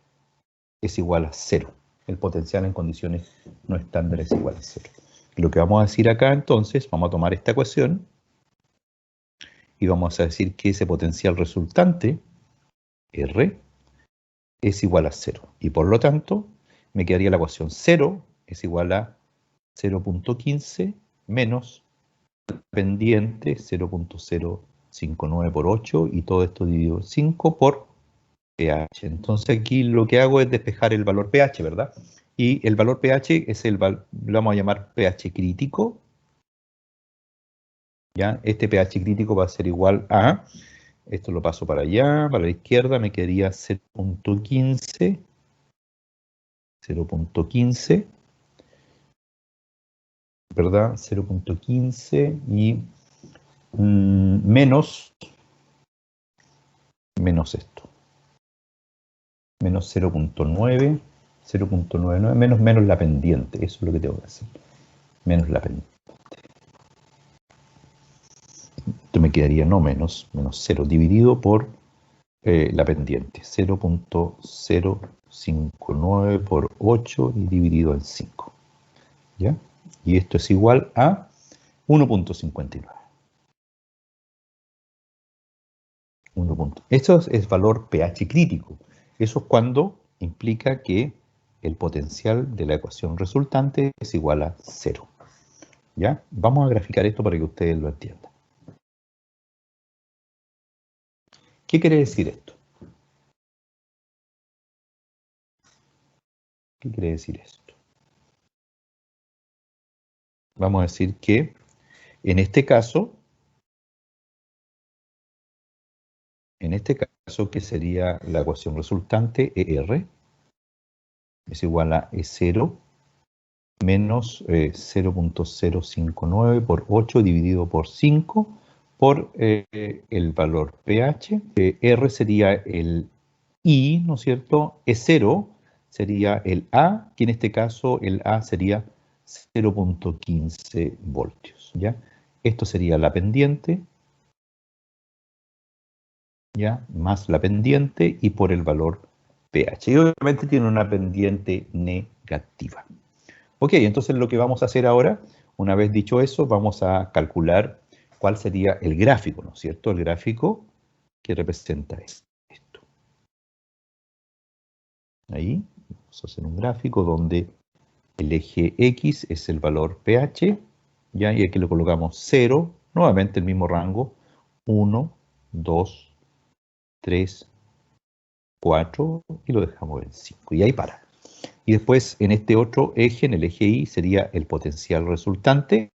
es igual a 0. El potencial en condiciones no estándar es igual a 0. Y lo que vamos a decir acá entonces, vamos a tomar esta ecuación y vamos a decir que ese potencial resultante, R, es igual a 0. Y por lo tanto, me quedaría la ecuación 0 es igual a 0.15 menos pendiente 0.059 por 8 y todo esto dividido en 5 por pH. Entonces aquí lo que hago es despejar el valor pH, ¿verdad? Y el valor pH es lo vamos a llamar pH crítico. ¿Ya? Este pH crítico va a ser igual a, esto lo paso para allá, para la izquierda, me quedaría 0.15, 0.15, ¿verdad? 0.15 y menos esto, menos 0.9, 0.99, menos la pendiente, eso es lo que tengo que hacer, menos la pendiente. Esto me quedaría no menos 0 dividido por la pendiente, 0.059 por 8 y dividido en 5. ¿Ya? Y esto es igual a 1.59. Esto es valor pH crítico. Eso es cuando implica que el potencial de la ecuación resultante es igual a 0. ¿Ya? Vamos a graficar esto para que ustedes lo entiendan. ¿Qué quiere decir esto? ¿Qué quiere decir esto? Vamos a decir que en este caso En este caso, que sería la ecuación resultante, ER, es igual a E0 menos 0.059 por 8 dividido por 5 por el valor pH. R sería el I, ¿no es cierto? E0 sería el A, que en este caso el A sería 0.15 voltios, ¿ya? Esto sería la pendiente, ¿ya? Más la pendiente y por el valor pH. Y obviamente tiene una pendiente negativa. Ok, entonces lo que vamos a hacer ahora, una vez dicho eso, vamos a calcular cuál sería el gráfico, ¿no es cierto? El gráfico que representa esto. Ahí vamos a hacer un gráfico donde el eje X es el valor pH, ¿ya? Y aquí le colocamos 0, nuevamente el mismo rango, 1, 2, 3, 4, y lo dejamos en 5, y ahí para. Y después en este otro eje, en el eje Y, sería el potencial resultante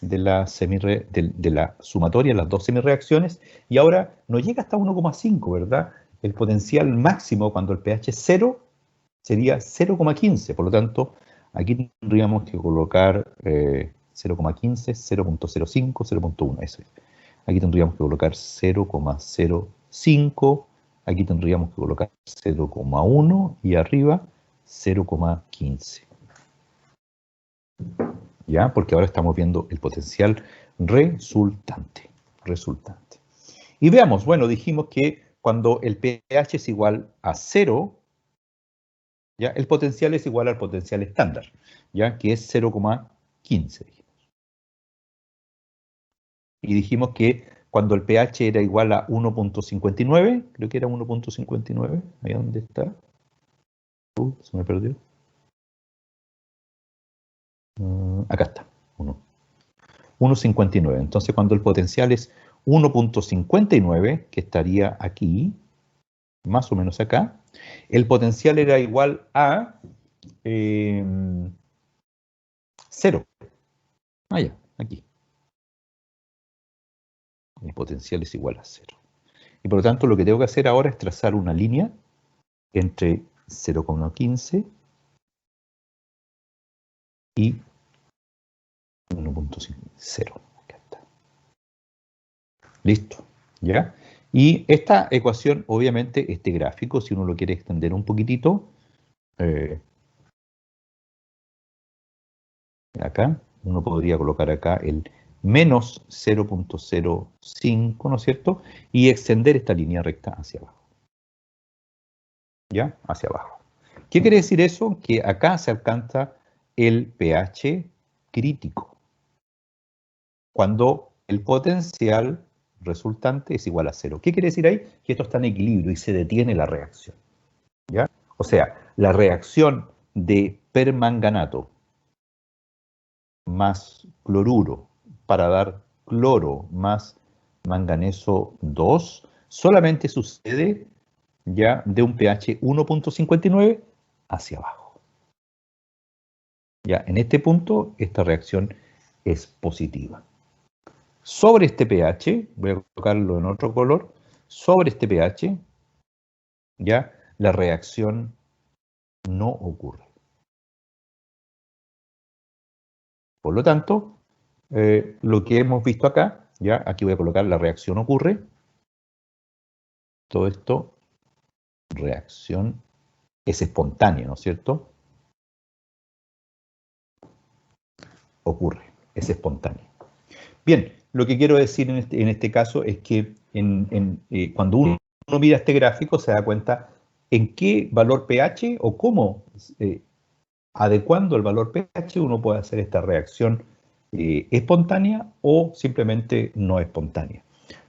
de la sumatoria, las dos semirreacciones, y ahora no llega hasta 1,5, ¿verdad? El potencial máximo cuando el pH es 0 sería 0,15, por lo tanto, aquí tendríamos que colocar 0,15, 0.05, 0.1, eso es. Aquí tendríamos que colocar 0,05, aquí tendríamos que colocar 0,1 y arriba 0,15. ¿Ya? Porque ahora estamos viendo el potencial resultante. Y veamos, bueno, dijimos que cuando el pH es igual a 0, ¿ya? El potencial es igual al potencial estándar, ¿ya? Que es 0,15. Y dijimos que cuando el pH era igual a 1.59, creo que era 1.59, ahí donde está. Se me perdió. Acá está, 1.59. Entonces cuando el potencial es 1.59, que estaría aquí, más o menos acá, el potencial era igual a 0. Ya, aquí. El potencial es igual a 0. Y por lo tanto lo que tengo que hacer ahora es trazar una línea entre 0,15 y 1.0. Acá está. Listo, ¿ya? Y esta ecuación, obviamente, este gráfico, si uno lo quiere extender un poquitito, acá, uno podría colocar acá el menos 0.05, ¿no es cierto? Y extender esta línea recta hacia abajo. ¿Ya? Hacia abajo. ¿Qué quiere decir eso? Que acá se alcanza el pH crítico, cuando el potencial resultante es igual a 0. ¿Qué quiere decir ahí? Que esto está en equilibrio y se detiene la reacción, ¿ya? O sea, la reacción de permanganato más cloruro para dar cloro más manganeso 2 solamente sucede ya de un pH 1.59 hacia abajo. Ya en este punto esta reacción es positiva. Sobre este pH, voy a colocarlo en otro color, sobre este pH ya la reacción no ocurre. Por lo tanto, lo que hemos visto acá, ya aquí voy a colocar la reacción ocurre. Todo esto, reacción, es espontánea, ¿no es cierto? Ocurre, es espontánea. Bien, lo que quiero decir en este caso es que cuando uno mira este gráfico se da cuenta en qué valor pH o cómo, adecuando el valor pH, uno puede hacer esta reacción espontánea o simplemente no espontánea,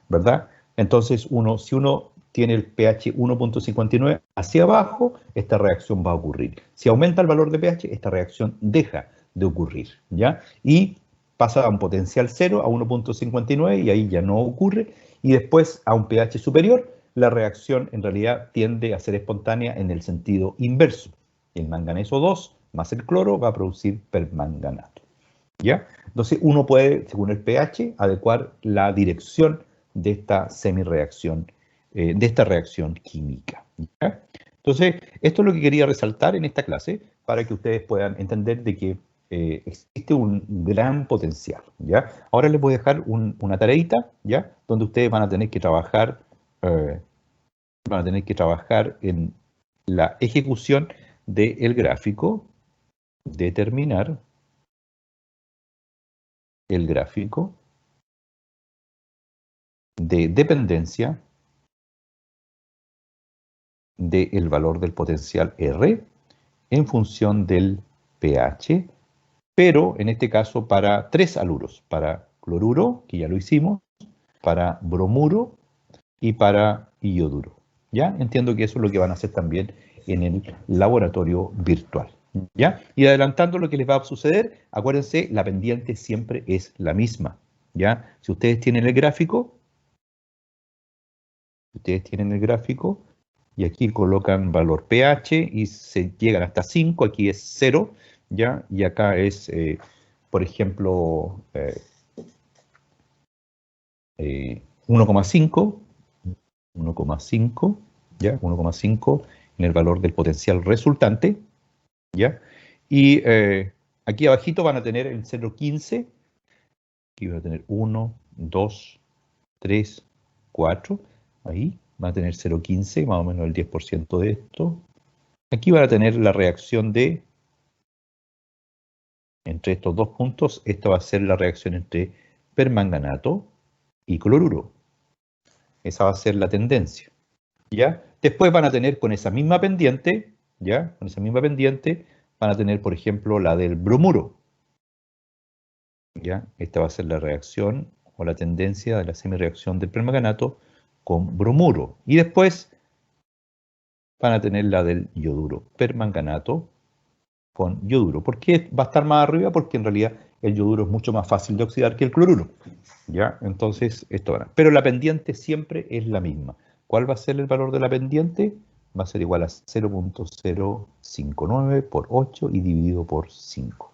¿verdad? Entonces, si uno tiene el pH 1.59 hacia abajo, esta reacción va a ocurrir. Si aumenta el valor de pH, esta reacción deja de ocurrir, ¿ya? Y pasa a un potencial 0, a 1.59, y ahí ya no ocurre. Y después, a un pH superior, la reacción en realidad tiende a ser espontánea en el sentido inverso. El manganeso 2 más el cloro va a producir permanganato, ¿ya? Entonces, uno puede, según el pH, adecuar la dirección de esta semirreacción de esta reacción química. ¿Ya? Entonces, esto es lo que quería resaltar en esta clase para que ustedes puedan entender de que existe un gran potencial. ¿Ya? Ahora les voy a dejar una tareita, ¿ya? Donde ustedes van a tener que trabajar en la ejecución del gráfico, determinar el gráfico de dependencia del valor del potencial R en función del pH, pero en este caso para 3 haluros, para cloruro, que ya lo hicimos, para bromuro y para ioduro. ¿Ya? Entiendo que eso es lo que van a hacer también en el laboratorio virtual. ¿Ya? Y adelantando lo que les va a suceder, acuérdense, la pendiente siempre es la misma. ¿Ya? Si ustedes tienen el gráfico, y aquí colocan valor pH y se llegan hasta 5, aquí es 0, ¿ya? Y acá es, por ejemplo, 1,5, 1,5, ¿ya? 1,5 en el valor del potencial resultante, ¿ya? Y aquí abajito van a tener el 0,15, aquí van a tener 1, 2, 3, 4, ahí van a tener 0,15, más o menos el 10% de esto. Aquí van a tener la reacción entre estos dos puntos, esta va a ser la reacción entre permanganato y cloruro. Esa va a ser la tendencia, ¿ya? Después van a tener con esa misma pendiente, ¿ya? Con esa misma pendiente van a tener, por ejemplo, la del bromuro, ¿ya? Esta va a ser la reacción o la tendencia de la semireacción del permanganato con bromuro. Y después van a tener la del yoduro, permanganato con yoduro. ¿Por qué va a estar más arriba? Porque en realidad el yoduro es mucho más fácil de oxidar que el cloruro. ¿Ya? Entonces, esto va. Pero la pendiente siempre es la misma. ¿Cuál va a ser el valor de la pendiente? Va a ser igual a 0,059 por 8 y dividido por 5.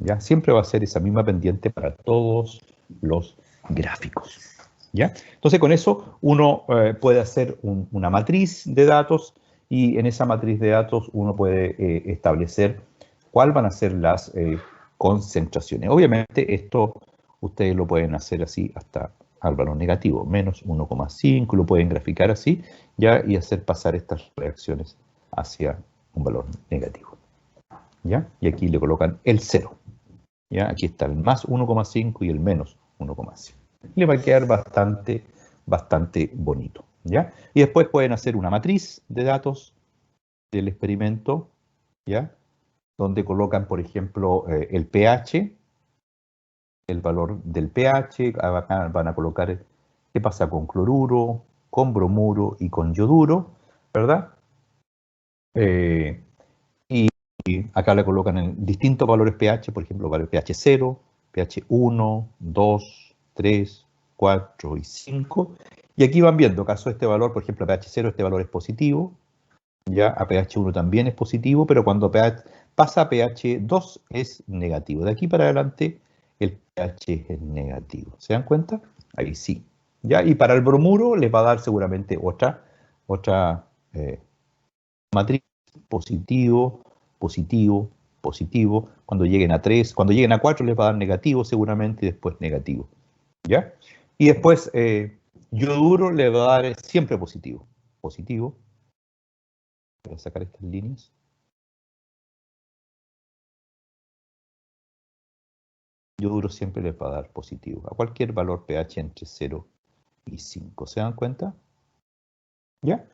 ¿Ya? Siempre va a ser esa misma pendiente para todos los gráficos. ¿Ya? Entonces, con eso uno puede hacer una matriz de datos y en esa matriz de datos uno puede establecer cuáles van a ser las concentraciones. Obviamente esto ustedes lo pueden hacer así hasta al valor negativo, menos 1,5, lo pueden graficar así, ¿ya? Y hacer pasar estas reacciones hacia un valor negativo. ¿Ya? Y aquí le colocan el 0. ¿Ya? Aquí está el más 1,5 y el menos 1,5. Le va a quedar bastante bonito. ¿Ya? Y después pueden hacer una matriz de datos del experimento, ¿ya? Donde colocan, por ejemplo, el pH, el valor del pH, acá van a colocar qué pasa con cloruro, con bromuro y con yoduro, ¿verdad? Y acá le colocan en distintos valores pH, por ejemplo, valor pH 0, pH 1, 2, 3, 4 y 5. Y aquí van viendo, caso este valor, por ejemplo, a pH 0 este valor es positivo, ya a pH 1 también es positivo, pero cuando pasa a pH 2 es negativo. De aquí para adelante el pH es negativo. ¿Se dan cuenta? Ahí sí. ¿Ya? Y para el bromuro les va a dar seguramente otra matriz, positivo, positivo, positivo. Cuando lleguen a 3, cuando lleguen a 4 les va a dar negativo seguramente y después negativo. ¿Ya? Y después yoduro le va a dar siempre positivo. Positivo. Voy a sacar estas líneas. Yoduro siempre les va a dar positivo. A cualquier valor pH entre 0 y 5. ¿Se dan cuenta? ¿Ya?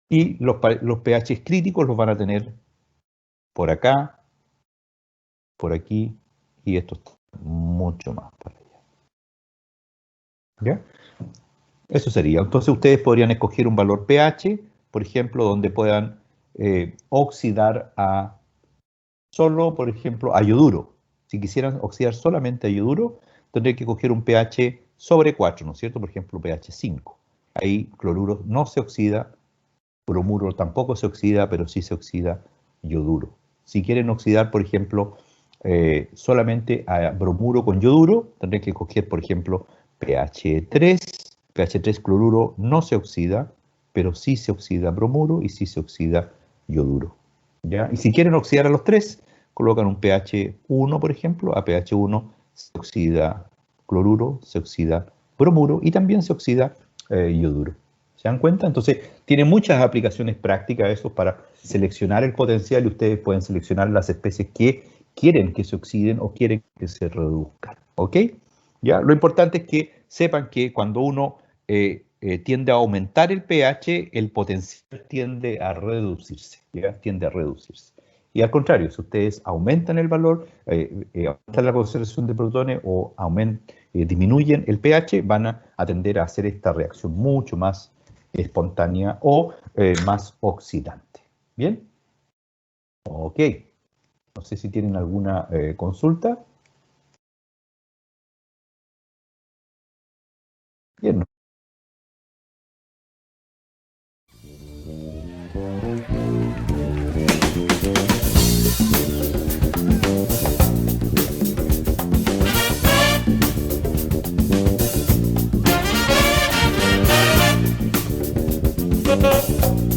Y los pH críticos los van a tener por acá, por aquí, y esto está mucho más para allá. ¿Ya? Eso sería. Entonces ustedes podrían escoger un valor pH, por ejemplo, donde puedan oxidar a solo, por ejemplo, a yoduro. Si quisieran oxidar solamente a yoduro, tendrían que coger un pH sobre 4, ¿no es cierto? Por ejemplo, pH 5. Ahí cloruro no se oxida, bromuro tampoco se oxida, pero sí se oxida yoduro. Si quieren oxidar, por ejemplo, solamente a bromuro con yoduro, tendrían que coger, por ejemplo, pH 3, pH 3 cloruro no se oxida, pero sí se oxida bromuro y sí se oxida yoduro. ¿Ya? Y si quieren oxidar a los tres, colocan un pH 1, por ejemplo. A pH 1 se oxida cloruro, se oxida bromuro y también se oxida yoduro. ¿Se dan cuenta? Entonces, tiene muchas aplicaciones prácticas eso para seleccionar el potencial y ustedes pueden seleccionar las especies que quieren que se oxiden o quieren que se reduzcan. ¿Ok? ¿Ya? Lo importante es que sepan que cuando uno tiende a aumentar el pH, el potencial tiende a reducirse. ¿Ya? Tiende a reducirse. Y al contrario, si ustedes aumentan el valor, aumentan la concentración de protones o disminuyen el pH, van a tender a hacer esta reacción mucho más espontánea o más oxidante. ¿Bien? Ok. No sé si tienen alguna consulta. Bien. Thank you.